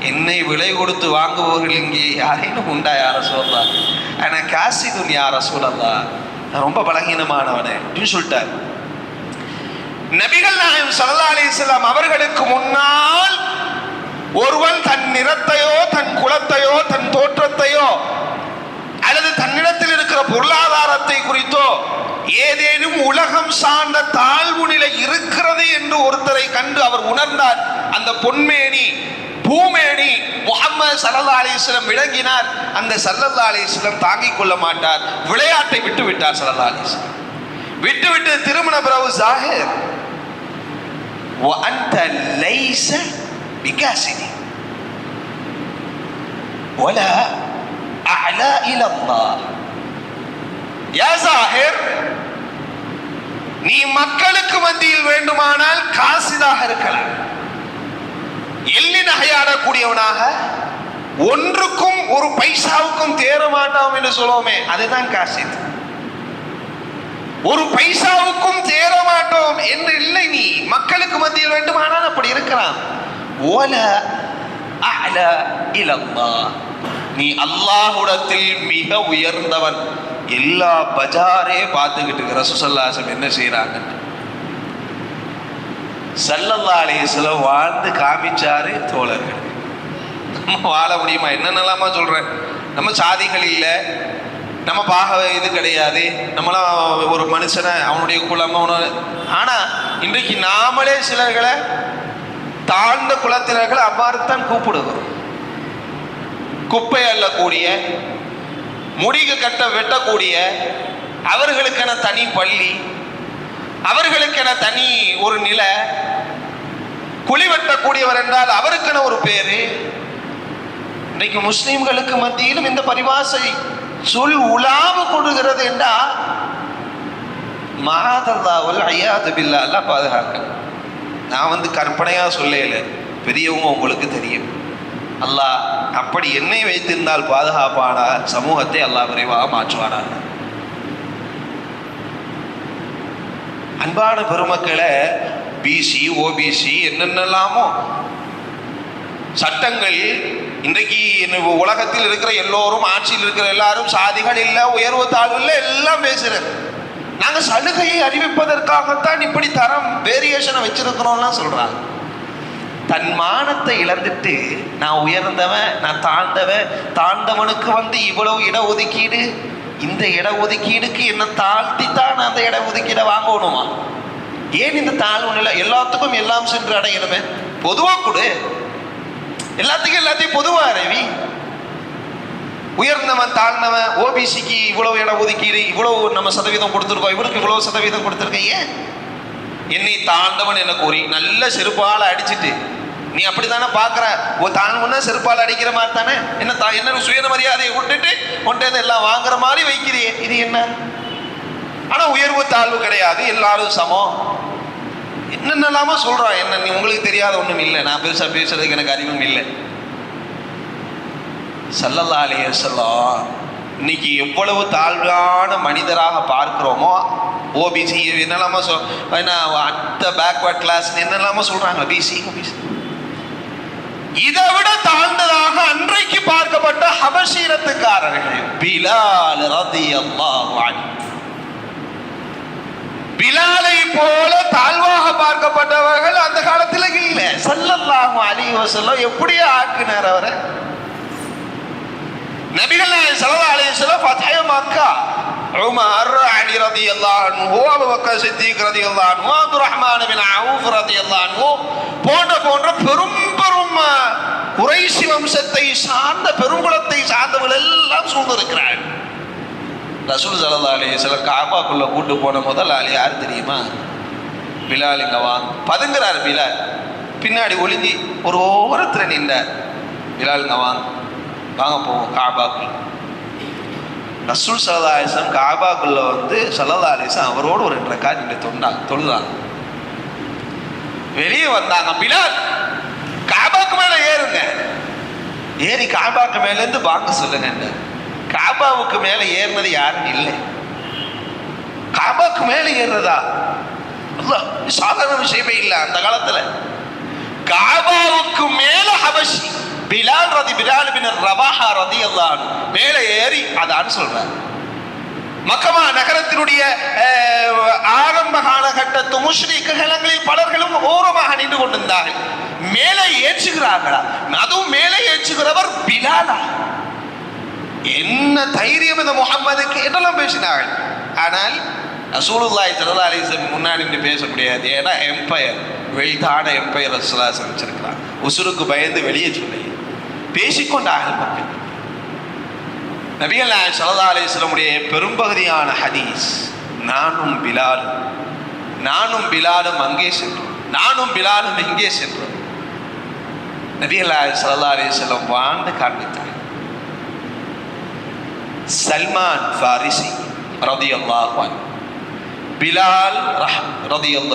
என்னை விலை கொடுத்து வாங்குபவர்கள் இங்கே யாரேனும் உண்டா யா ரசூலல்லாஹ், ஆனால் காசிதுன் யா ரசூலல்லாஹ், நான் ரொம்ப பலகீனமானவனே அப்படின்னு சொல்லிட்டார். நபிகள் நாயகம் ஸல்லல்லாஹு அலைஹி வஸல்லம் அவர்களுக்கு முன்னால் ஒருவன் தன் நிறத்தையோ தன் குலத்தையோ தன் தோற்றத்தையோ அல்லது தன்னிடத்தில் இருக்கிற பொருளாதாரத்தை குறித்தோ ஏதேனும் உலகம் சார்ந்த தாழ்வு நிலை இருக்கிறது என்று ஒருத்தரை கண்டு அவர் உணர்ந்தார். அந்த பொன்மேனி பூமேனி முஹம்மது ஸல்லல்லாஹு அலைஹி வஸல்லம் விளங்கினார். அந்த ஸல்லல்லாஹு அலைஹி வஸல்லம் தாங்கிக் கொள்ள மாட்டார், விளையாட்டை விட்டு விட்டார். ஸல்லல்லாஹு அலைஹி வஸல்லம் விட்டு திருமண பிறகு ஜாஹிர் وأنت ليس بكاسد ولا أعلى إلى الله. يا زاهر, நீ மக்களுக்கு மத்தியில் வேண்டுமானால் காசிதாக இருக்கலாம், எள்ளி நகையாடக்கூடியவனாக, ஒன்றுக்கும் ஒரு பைசாவுக்கும் தேர மாட்டாம் என்று சொல்லுவோமே, அதுதான் காசித். ஒரு பைசாவுக்கும் தேர மாட்டோம் என்று இல்லை, நீ மக்களுக்கு மத்தியில் வேண்டுமானால் அப்படி இருக்கலாம். ஓல அஅல இலல்லாஹ், நீ அல்லாஹ்விடத்தில் மிக உயர்ந்தவன். எல்லா பஜாரே பார்த்துக்கிட்டு ரசூலுல்லாஹி ஸல்லல்லாஹு அலைஹி வஸல்லம் என்ன செய்யறாங்க, ஸல்லல்லாஹு அலைஹி வஸல்லம் வாழ்ந்து காமிச்சாரு. தோழர்கள், நம்ம வாழ முடியுமா? என்னென்னலாமா சொல்றேன். நம்ம சாதிகள் இல்லை, நம்ம இது கிடையாது, நம்மளாம் ஒரு மனுஷனை அவனுடைய குலம் ஆனா இன்றைக்கு நாமளே சிலர்களை தாழ்ந்த குலத்தினர்களை அவ்வாறுத்தான் கூப்பிடுகிறோம். குப்பை அள்ளக்கூடிய, முடிக கட்ட வெட்டக்கூடிய, அவர்களுக்கென தனி பள்ளி, அவர்களுக்கென தனி ஒரு நிலை, குழி வெட்டக்கூடியவர் என்றால் அவருக்கென ஒரு பேரு. இன்றைக்கு முஸ்லிம்களுக்கு மத்தியிலும் இந்த பரிபாசை சொல் உலாவு கொடுக்கிறது என்றா மாதல்லாவல் ஐயாது பில்லா, எல்லாம் பாதுகாக்க. நான் கற்பனையா சொல்லல, பெரியவங்க உங்களுக்கு தெரியும். அல்லாஹ் அப்படி என்னை வைத்திருந்தால் பாதுகாப்பானா, சமூகத்தை அல்லாஹ் விரைவாக மாற்றுவானா. அன்பான பெருமக்களை, பிசி ஓபிசி என்னென்னலாமோ சட்டங்கள் இன்றைக்கு உலகத்தில் இருக்கிற எல்லோரும், ஆட்சியில் இருக்கிற எல்லாரும் சாதிகள் இல்லை, உயர்வு தாழ்வு இல்லை, எல்லாம் பேசுறது. நாங்க சலுகையை அறிவிப்பதற்காகத்தான் இப்படி தரம் வேரியேஷனை வச்சிருக்கிறோம்லாம் சொல்றாங்க. தன் மானத்தை இழந்துட்டு நான் உயர்ந்தவன், நான் தாழ்ந்தவன், தாழ்ந்தவனுக்கு இவ்வளவு இடஒதுக்கீடு, இந்த இடஒதுக்கீடுக்கு என்ன தாழ்த்தித்தான் அந்த இடஒதுக்கீடை வாங்கணுமா? ஏன் இந்த தாழ்வு நிலை? எல்லாத்துக்கும் எல்லாம் சென்று அடையணுமே, பொதுவா கொடு, எல்லாத்தையும் பொதுவா அறிவி. உயர்ந்தவன் தாழ்ந்தவன், ஓபிசிக்கு இவ்வளவு இட ஒதுக்கீடு, இவ்வளவு நம்ம சதவீதம் கொடுத்துருக்கோம், இவருக்கு இவ்வளவு சதவீதம் கொடுத்துருக்கேன். ஏன் என்னை தாழ்ந்தவன் என்ன கூறி நல்ல செருப்பால அடிச்சுட்டு நீ அப்படித்தானே பார்க்குற, தான் முன்னா செருப்பால் அடிக்கிற மாதிரி தானே, என்ன சுயமரியாதையை விட்டுட்டு கொண்டு எல்லாம் வாங்குற மாதிரி வைக்கிறியே, இது என்ன? ஆனா உயர்வு தாழ்வு கிடையாது, எல்லாரும் சமம். என்னென்னலாமா சொல்றான். என்ன நீ உங்களுக்கு தெரியாத ஒண்ணும் இல்லை, நான் பெருசா பேசுறதுக்கு எனக்கு அறிவும் இல்லை. ஸல்லல்லாஹு அலைஹி வஸல்லம் இன்னைக்கு எவ்வளவு தாழ்வான மனிதராக பார்க்கிறோமோ, ஓபிசி என்னெல்லாமோ அட்ட பேக்வர்ட் கிளாஸ் என்னெல்லாமோ சொல்றாங்க, பிசி. இதை விட தாழ்ந்ததாக அன்றைக்கு பார்க்கப்பட்ட ஹபஷீரத்துக்காரர்கள் பிலால் ரலியல்லாஹு அன்ஹு, பிலாலை போல தாழ்வாக பார்க்கப்பட்டவர்கள் அந்த காலத்தில் இல்லை. ஸல்லல்லாஹு அலைஹி வஸல்லம் எப்படியே ஆக்கினார் அவரை. நபிகள் நாயகம் ஸல்லல்லாஹு அலைஹி வஸல்லம் ஃபத்ஹ் மக்கா, உமர் அலி ரலியல்லாஹு அன்ஹு, அபூபக்கர் சித்திக் ரலியல்லாஹு அன்ஹு, அப்துர்ரஹ்மான் பின் அவுஃப் ரலியல்லாஹு அன்ஹு போன்ற பெரும் குறைஷி வம்சத்தை சார்ந்த பெருங்குலத்தை சார்ந்தவர்கள் எல்லாம் சூழ்ந்திருக்கிறார்கள். ரசூல் ஸல்லல்லாஹு அலைஹி வஸல்லம் காபாக்குள்ள கூட்டு போன முதல் ஆள் யார் தெரியுமா? பிலால். இங்க வாங்க பதுங்குறார் பிலால். பின்னாடி ஒளிஞ்சி ஒரு ஓரத்தில் நின்றார். பிலால் இங்க வாங்க போவோம் காபாக்குள்ள. ரசூல் ஸல்லல்லாஹு அலைஹி வஸல்லம் காபாக்குள்ள வந்து ஸல்லல்லாஹு அலைஹி வஸல்லம் அவரோடு ஒரு 2 ரக்காத் தொழுதாங்க. வெளியே வந்தாங்க. பிலால் காபாக்கு மேல ஏறுங்க, ஏறி காபாக்கு மேல இருந்து வாங்க சொல்லுங்க. காபாவுக்கு மேல ஏறினது யாரும் இல்லை. காபாக்கு மேல ஏறுறதா சாதாரண விஷயமே இல்லை அந்த காலத்துல. காபாவுக்கு மேல ஹபஷி பிலால் பின் ரவாஹா ரலியல்லாஹு அன்ஹு மேல ஏறி அதான் சொல்றார். மக்கமா நகரத்தினுடைய ஆரம்ப காலகட்டத்து முஷ்ரிக்குகளில் பலர்களும் ஓரமாக நின்று கொண்டிருந்தார்கள். மேலே ஏற்றுகிறார்களா? அதுவும் மேலே ஏற்றுகிறவர் பிலாலா? என்ன தைரியம் இந்த முஹம்மதுக்கு என்றெல்லாம் பேசினார்கள். ஆனால் ரசூலுல்லாஹி ஸல்லல்லாஹு அலைஹி வஸல்லம் முன்னாடி நின்று பேச முடியாது. ஏன்னா எம்பையர், வெளிதான எம்பையர் ரசூலுல்லாஹி வச்சிருக்கிறார். உசுருக்கு பயந்து வெளியே சொல்லி பேசிக்கொண்டார்கள் மக்கள். நபிகள் நாயகம் ஸல்லல்லாஹு அலைஹி வஸல்லம் பெரும்பகுதியான ஹதீஸ் நானும் பிலாலும் அங்கே சென்றோம், நானும் பிலாலும் இங்கே சென்றோம். நபிகள் நாயகம் ஸல்லல்லாஹு அலைஹி வஸல்லம் வாழ்ந்து காண்பித்தார். சல்மான் ஃபாரிசி ரலியல்லாஹு அன்ஹு,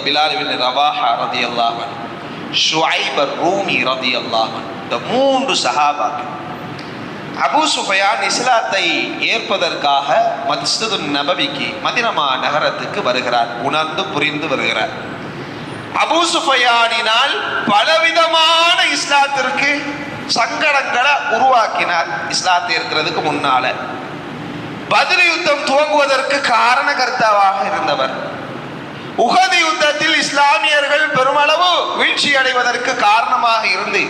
பிலால் பின் ரவாஹா ரலியல்லாஹு அன்ஹு, ஷுஐப் ரூமி ரலியல்லாஹு அன்ஹு, இந்த 3 சஹாபாக்கள். அபூ சுஃபியான் இஸ்லாத்தை ஏற்பதற்காக மஸ்ஜிது நபவிக்கு மதீனா நகரத்துக்கு வருகிறார். உணர்ந்து புரிந்து வருகிறார். அபூ சுஃபியானினால் பலவிதமான இஸ்லாத்திற்கு சங்கடங்களை உருவாக்கினார். இஸ்லாத்தை ஏற்கிறதுக்கு முன்னால பத்ர் யுத்தம் துவங்குவதற்கு காரணகர்த்தாவாக இருந்தவர். உஹது யுத்தத்தில் இஸ்லாமியர்கள் பெருமளவு வீழ்ச்சி அடைவதற்கு காரணமாக இருந்து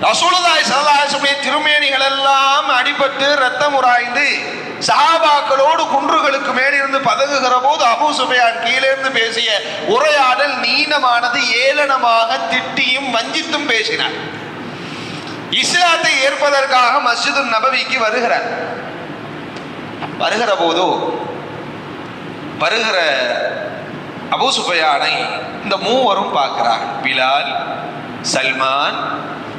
ரசூலுல்லாஹி ஸல்லல்லாஹு அலைஹி வஸல்லம் திருமேனிகள் எல்லாம் அடிபட்டு ரத்தம் உராய்ந்து சஹாபாக்களோடு குன்றுகளுக்கு மேலிருந்து பதகுகிற போது அபூ சுஃபியான் கீழே இருந்து பேசிய உரையாடல் நீளமானது, ஏளனமாக திட்டியும் வஞ்சித்தும் பேசினார். இஸ்லாத்தை ஏற்பதற்காக மஸ்ஜிது நபவிக்கு வருகிறார். வருகிற போது அபூ சுஃபியானை இந்த 3 பார்க்கிறார்கள். பிலால், சல்மான்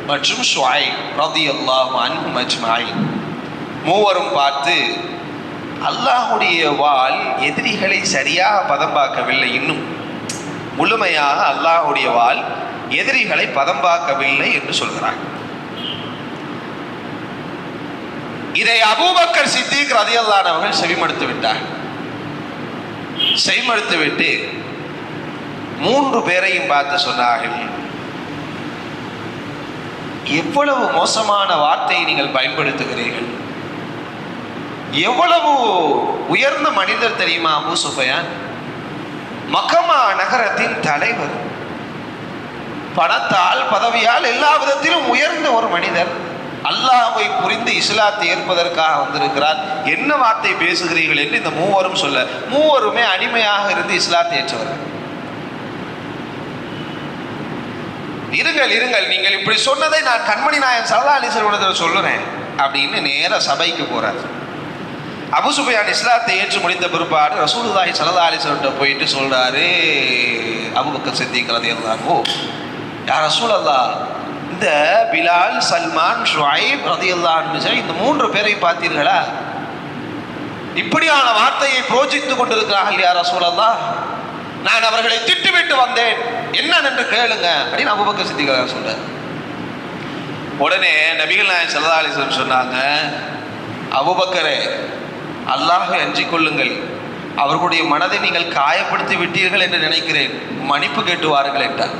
மற்றும் ஷுஐப் ரலியல்லாஹு அன்ஹும் அஜ்மஈன். 3 பார்த்து, அல்லாஹ்வுடைய வாள் எதிரிகளை சரியாக பதம் பார்க்கவில்லை, இன்னும் முழுமையாக அல்லாஹ்வுடைய வாள் எதிரிகளை பதம் பார்க்கவில்லை என்று சொல்கிறார். இதை அபூபக்கர் சித்திக் ரலியல்லாஹு அன்ஹு அவர்கள் செவிமடுத்து விட்டார். செவிமடுத்து விட்டு 3 பேரையும் பார்த்து சொன்னார்கள், எவ்வளவு மோசமான வார்த்தையை நீங்கள் பயன்படுத்துகிறீர்கள், எவ்வளவு உயர்ந்த மனிதர் தெரியுமா அபூ சுஃபியான்? மக்கமா நகரத்தின் தலைவர், பணத்தால் பதவியால் எல்லா விதத்திலும் உயர்ந்த ஒரு மனிதர். அல்லாஹ்வை புரிந்து இஸ்லாத்தை ஏற்பதற்காக வந்திருக்கிறார். என்ன வார்த்தை பேசுகிறீர்கள் என்று இந்த 3 சொல்ல, 3 அடிமையாக இருந்து இஸ்லாத்தை ஏற்றவர்கள். இருங்கள், நீங்கள் இப்படி சொன்னதை நான் கண்மணி நாயகம் ஸல்லல்லாஹு அலைஹி வஸல்லம் சொல்லுறேன் அப்படின்னு நேர சபைக்கு போறார். அபூ சுஃபியான் இஸ்லாத்தை ஏற்று முடித்த பிற்பாடு ரசூலுல்லாஹி ஸல்லல்லாஹு அலைஹி வஸல்லம் போயிட்டு சொல்றாரு, அபூபக்கர் சித்திக் ரலியல்லாஹு அன்ஹு, யா ரசூலல்லாஹ், இந்த பிலால், சல்மான், ஷுஐப் ரலியல்லாஹு அன்ஹு இந்த 3 பேரை பார்த்தீர்களா? இப்படியான வார்த்தையை புரோஜித்துக் கொண்டிருக்கிறார்கள். யா ரசூலல்லாஹ், நான் அவர்களை திட்டுவிட்டு வந்தேன், என்னன்னு கேளுங்க அப்படின்னு அபூபக்கர் சித்திக் சொல்றார். உடனே நபிகள் நாயகம் ஸல்லல்லாஹு அலைஹி வஸல்லம் சொன்னாங்க, அபூபக்கரே, அல்லாஹ்வை அஞ்சிக் கொள்ளுங்கள், அவர்களுடைய மனதை நீங்கள் காயப்படுத்தி விட்டீர்கள் என்று நினைக்கிறேன், மன்னிப்பு கேட்டுவார்கள் என்றார்.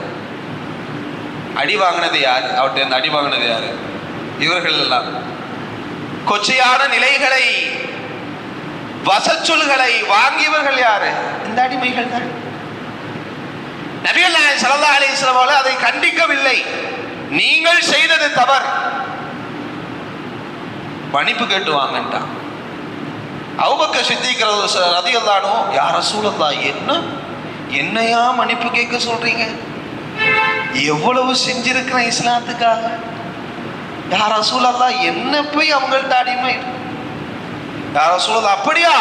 அடி வாங்கினது யார்? அவர்கிட்ட அடி வாங்கினது யாரு? இவர்கள் எல்லாம் கொச்சையான நிலைகளை, வசச்சொல்களை வாங்கியவர்கள் யாரு? இந்த அடிமைகள் தான். நபிகள் நாயகம் ஸல்லல்லாஹு அலைஹி வஸல்லம் அதை கண்டிக்கவில்லை. நீங்கள் செய்தது தவறு, மன்னிப்பு கேட்டு வாங்கன்றான். அபூபக்கர் சித்திக் ரலியல்லாஹு அன்ஹு, யா ரசூலல்லாஹ், என்னையா மன்னிப்பு கேட்க சொல்றீங்க? எவ்வளவு செஞ்சிருக்கிறேன் இஸ்லாத்துக்காக. யா ரசூலல்லாஹ், என்ன போய் அவங்கள்ட்ட அடிமை? யா ரசூலல்லாஹ், அப்படியா?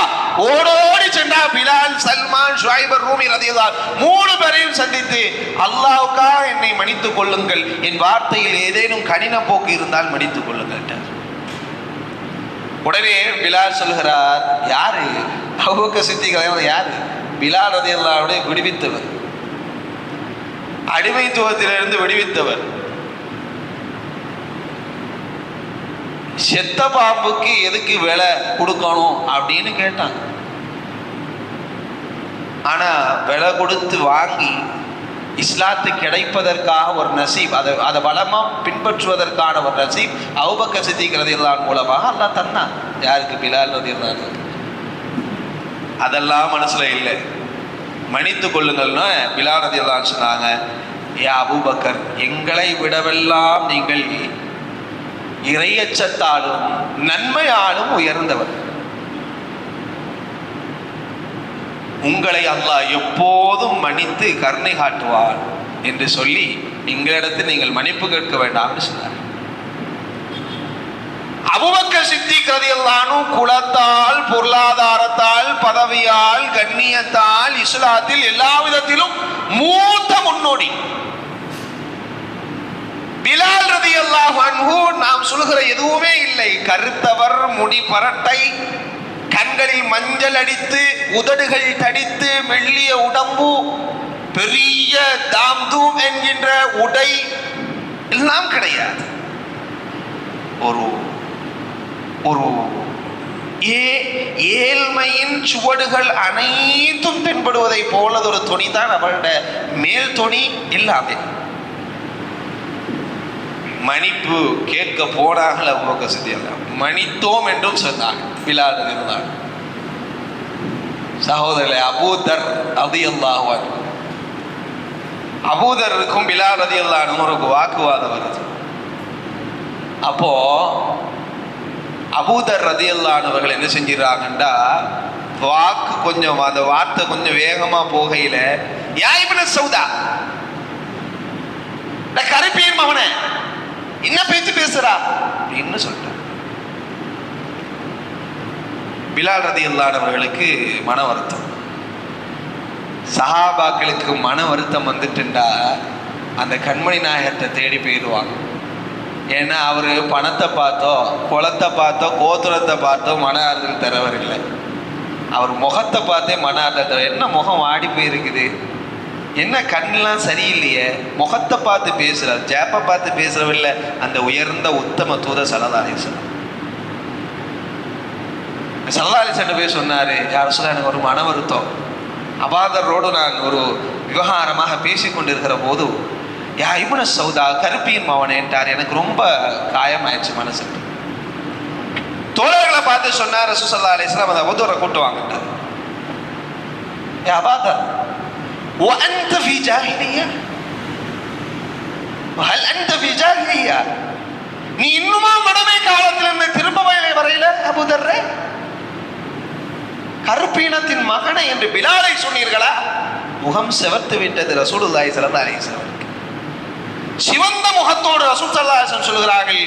ஓடோடி சென்றா பிலால், சல்மான், ஷுஐப் ரூமி ரலியல்லாஹு 3 பேரையும் சந்தித்து, அல்லாஹ்வுக்காக என்னை மன்னித்துக் கொள்ளுங்கள், என் வார்த்தையில் ஏதேனும் கடின போக்கு இருந்தால் மன்னித்துக் கொள்ளுங்கள். உடனே பிலால் சொல்கிறார், யாரு? அபூபக்கர் சித்திக் யாரு? பிலால் ரலியல்லாஹு விடுவித்தவர், அடிமைத்துவத்திலிருந்து விடுவித்தவர். செத்த பாம்புக்கு எதுக்கு விலை கொடுக்கணும் அப்படின்னு கேட்டாங்க. ஆனா விலை கொடுத்து வாங்கி இஸ்லாத்து கிடைப்பதற்காக ஒரு நசீப், அதை வளமா பின்பற்றுவதற்கான ஒரு நசீப் அபூபக்கர் சித்திக் ரலியல்லாஹு மூலமாக அல்லாஹ் தந்தான். யாருக்கு? பிலால் ரலியல்லாஹு அன்ஹு. அதெல்லாம் மனசுல இல்லை. மன்னித்துக் கொள்ளுங்கள்னு பிலால் ரலியல்லாஹு அன்ஹு சொன்னாங்க. யா அபூபக்கர், எங்களை விடவெல்லாம் நீங்கள் இறையச்சத்தாலும் நன்மையாலும் உயர்ந்தவர். உங்களை அல்லாஹ் எப்போதும் மன்னித்து கருணை காட்டுவார் என்று சொல்லி எங்களிடத்தில் நீங்கள் மன்னிப்பு கேட்க வேண்டாம் சொன்னார். அபூபக்கர் சித்திக் ரலியல்லாஹு அன்ஹு குலத்தால், பொருளாதாரத்தால், பதவியால், கண்ணியத்தால் இஸ்லாத்தில் எல்லா விதத்திலும் மூத்த முன்னோடி. பிலால் ரலியல்லாஹு அன்ஹு நாம் சொல்கிற எதுவுமே இல்லை. கருத்தவர், முடி பரட்டை, கண்களில் மஞ்சள் அடித்து, உதடுகள் தடித்து, மெல்லிய உடம்பு, பெரிய தாம்தூம் என்கின்ற உடை எல்லாம் கிடையாது. ஒரு ஒரு ஏழ்மையின் சுவடுகள் அனைத்தும் தென்படுவதை போலதொரு துணி தான் அவருடைய மேல் துணி. இல்லாமல் மன்னிப்பு கேட்க போனார்கள். அபூபக்கர் சித்திக் மன்னித்தோம் என்றும் சொன்னாங்க. பிலால் இருந்தாங்க. சகோதரர்களே, அபூதர் ரலியல்லாஹு அன்ஹு, அபூதருக்கும் பிலால் ரலியல்லாஹு அன்ஹு ஒரு வாக்குவாதம் வருது. அப்போ அபூதர் ரலியல்லாஹு அன்ஹு அவர்கள் என்ன செஞ்சிடறாங்கண்டா, வாக்கு கொஞ்சம், அந்த வார்த்தை கொஞ்சம் வேகமா போகையில, யா இப்னு சௌதா, கருப்பியின் மகனே, என்ன பேச்சு பேசுறா அப்படின்னு சொல்லிட்டார். பிலால் ரலியல்லாஹு அன்ஹு அவர்களுக்கு மன வருத்தம். சஹாபாக்களுக்கு மன வருத்தம் வந்துட்டுண்டா அந்த கண்மணி நாயகத்தை தேடி போயிடுவாங்க. ஏன்னா அவரு பணத்தை பார்த்தோ, குளத்தை பார்த்தோ, கோத்துரத்தை பார்த்தோ மன ஆறுதல் தரவர் இல்லை. அவர் முகத்தை பார்த்தே மன ஆறுதல் தர. என்ன முகம் வாடி போயிருக்குது, என்ன கண்ணெல்லாம் சரியில்லையே, முகத்தை பார்த்து பேசுறார், ஜேப்பை பார்த்து பேசுறவில்லை அந்த உயர்ந்த உத்தம தூதர் ஸல்லல்லாஹு அலைஹி வஸல்லம். ஸல்லல்லாஹு அலைஹி வஸல்லம் போய் சொன்னாரு, யார் சொல்ல, எனக்கு ஒரு மன வருத்தம். அபாதரோடு நான் ஒரு விவகாரமாக பேசிக்கொண்டிருக்கிற போது, யா இப்னு சௌதா, கருப்பியின் மவனே என்றார். எனக்கு ரொம்ப காயமாயிடுச்சு மனசுக்கு. தோழர்களை பார்த்து சொன்னார் ரசூல் ஸல்லல்லாஹு அலைஹி வஸல்லம், அந்த அபூதரை கூட்டுவாங்கன்றார். யா அபாதர், وأنت في جاهلية؟ هل أنت في جاهلية؟ நீ இன்னுமா மடமை காலத்தில் இருந்து திரும்ப வரையில அபூதர்ரே? கருப்பீனத்தின் மகனை என்று பிலாலை சொன்னீர்களா? முகம் செவத்து விட்டது ரசூலுல்லாஹி ஸல்லல்லாஹு அலைஹி வஸல்லம். சிவந்த முகத்தோடு ரசூல் ஸல்லல்லாஹு அலைஹி வஸல்லம் சொல்கிறார்கள்,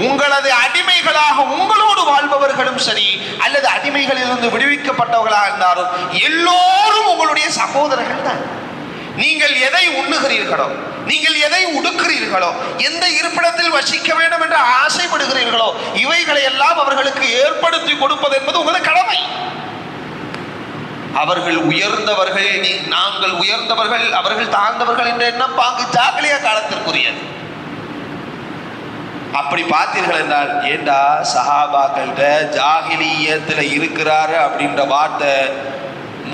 உங்களது அடிமைகளாக உங்களோடு வாழ்பவர்களும் சரி, அல்லது அடிமைகளிலிருந்து விடுவிக்கப்பட்டவர்களாக இருந்தாலும் எல்லோரும் உங்களுடைய சகோதரர்கள் தான். நீங்கள் எதை உண்ணுகிறீர்களோ, நீங்கள் எதை உடுக்கிறீர்களோ, எந்த இருப்பிடத்தில் வசிக்க வேண்டும் என்று ஆசைப்படுகிறீர்களோ, இவைகளை எல்லாம் அவர்களுக்கு ஏற்படுத்தி கொடுப்பது என்பது உங்களது கடமை. அவர்கள் உயர்ந்தவர்கள், நாங்கள் உயர்ந்தவர்கள், அவர்கள் தாழ்ந்தவர்கள் என்ற எண்ணம் பாங்கு ஜாகிலியா காலத்திற்குரியது. அப்படி பார்த்தீர்கள் என்றால், ஏண்டா சஹாபாக்கள்கிட்ட ஜாகிலியத்தில் இருக்கிறாரு அப்படின்ற வார்த்தை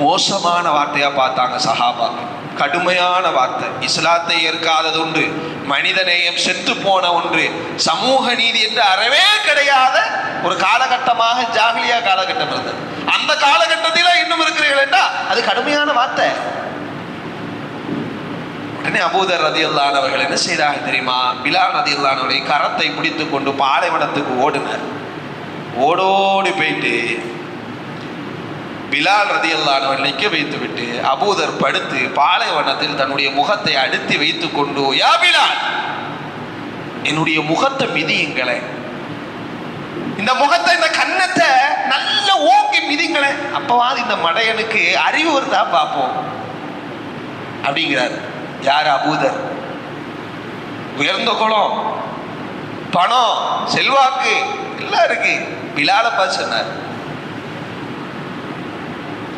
மோசமான வார்த்தையா பார்த்தாங்க சஹாபாக்கள். கடுமையான வார்த்தை, இஸ்லாத்தை ஏற்காதது ஒன்று, மனிதநேயம் செத்து போன ஒன்று, சமூக நீதி என்று அறவே கிடையாத ஒரு காலகட்டமாக ஜாகிலியா காலகட்டம் இருந்தது. அந்த காலகட்டத்தில் இன்னும் இருக்கிறீர்கள் என்றா அது கடுமையான வார்த்தை. உடனே அபூதர் ரலியல்லாஹு அன்ஹு அவர்கள் என்ன செய்தாங்க தெரியுமா? பிலால் ரலியல்லாஹு அன்ஹுவை கரத்தை பிடித்து கொண்டு பாலைவனத்துக்கு ஓடினார். ஓடோடி போயிட்டு பிலால் ரலியல்லாஹு அன்ஹு நிற்க வைத்து விட்டு அபூதர் படுத்து பாலைவனத்தில் தன்னுடைய முகத்தை அழுத்தி வைத்துக் கொண்டு, யா பிலால், என்னுடைய முகத்தை மிதியுங்களே, இந்த முகத்தை, இந்த கன்னத்தை நல்ல ஓங்கி மிதிங்களே, அப்பவாது இந்த மடையனுக்கு அறிவு வருதா பார்ப்போம் அப்படிங்கிறார். யார்? அபூதர். உயர்ந்த குலம், பணம், செல்வாக்கு எல்லாம் இருக்கு. பிலாலை பார்த்து சொன்னார்.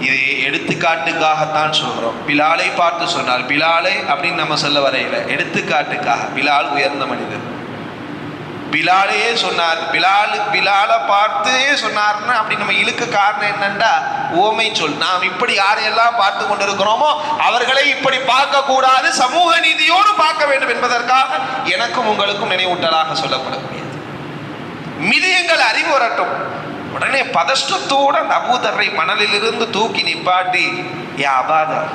இது எடுத்துக்காட்டுக்காகத்தான் சொல்றோம். பிலாலை பார்த்து சொன்னார். பிலாலை அப்படின்னு நம்ம சொல்ல வரையில, எடுத்துக்காட்டுக்காக. பிலால் உயர்ந்த மனிதர். பிலாலையே சொன்னார். பிலாலை பார்த்து சொன்னார்னா அப்படி நம்ம இழுக்க காரணம் என்னண்டா ஓமை சொல். நாம் இப்படி யாரையெல்லாம் பார்த்து கொண்டிருக்கிறோமோ அவர்களை இப்படி பார்க்க கூடாது, சமூக நீதியோடு பார்க்க வேண்டும் என்பதற்காக எனக்கும் உங்களுக்கும் நினைவூட்டலாக சொல்லப்படக்கூடியது. மிதியங்கள் அறிவு வரட்டும். உடனே பதஷ்டத்தோடு அந்த அபூதரை மணலிலிருந்து தூக்கி நிப்பாட்டி, ஏ அபாதர்,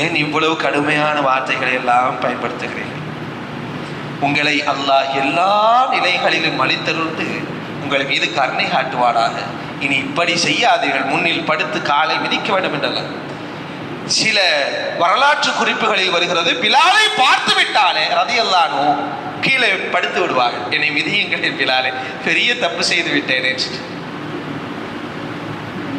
ஏன் இவ்வளவு கடுமையான வார்த்தைகளை எல்லாம் பயன்படுத்துகிறீர்கள்? உங்களை அல்லாஹ் எல்லா நிலைகளிலும் அளித்தருந்து உங்கள் மீது கருணை காட்டுவாடாக. இனி இப்படி செய்யாதீர்கள், முன்னில் படுத்து காலை மிதிக்க வேண்டும் என்றல்ல. சில வரலாற்று குறிப்புகளில் வருகிறது, பிலாலை பார்த்து விட்டாலே ரலியல்லாஹு அன்ஹு கீழே படுத்து விடுவார்கள். என்னை மிதியுங்கள் பிலாலை, பெரிய தப்பு செய்து விட்டேனே.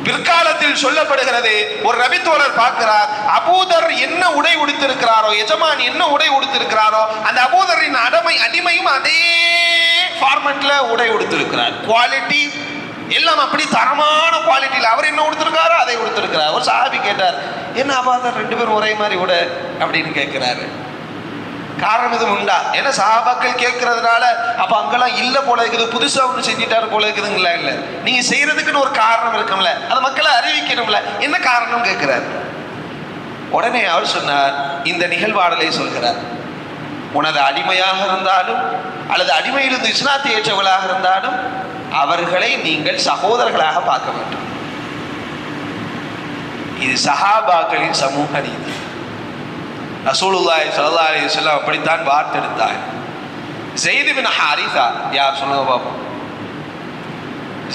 பிற்காலத்தில் சொல்லப்படுகிறது, ஒரு நபித்தோழர் பார்க்கிறார், அபூதர் என்ன உடை உடுத்திருக்கிறாரோ, எஜமான் என்ன உடை உடுத்திருக்கிறாரோ, அந்த அபூதரின் அடிமையும் அதே ஃபார்மட்ல உடை உடுத்திருக்கிறார். குவாலிட்டி எல்லாம் அப்படி தரமான குவாலிட்டியில் அவர் என்ன உடுத்திருக்காரோ அதை உடுத்திருக்கிறார். ஒரு சஹாபி கேட்டார், என்ன அபூதர் ரெண்டு பேரும் ஒரே மாதிரி உடை அப்படின்னு கேட்கிறாரு. காரணம் எதுவும் உண்டா? ஏன்னா சஹாபாக்கள் கேட்கறதுனால அப்ப அங்கெல்லாம் இல்ல போல இருக்குது, புதுசா ஒண்ணு செஞ்சிட்டாரு போல இருக்குதுங்களா? இல்ல, நீங்க செய்யறதுக்குன்னு ஒரு காரணம் இருக்கும்ல, அதை மக்களை அறிவிக்கணும்ல, என்ன காரணம் கேட்கிறார். உடனே அவர் சொன்னார், இந்த நிகழ்வாடலை சொல்கிறார், உனது அடிமையாக இருந்தாலும் அல்லது அடிமையிலிருந்து இஸ்லாத்தை ஏற்றவர்களாக இருந்தாலும் அவர்களை நீங்கள் சகோதரர்களாக பார்க்க வேண்டும். இது சஹாபாக்களின் சமூக நீதி. ரசூலுல்லாஹி ஸல்லல்லாஹு அலைஹி வஸல்லம் அப்படித்தான் வார்த்தெடுத்தார். ஸைத் பின் ஹாரிஸா, யார் சொல்லுங்க பாப்போம்?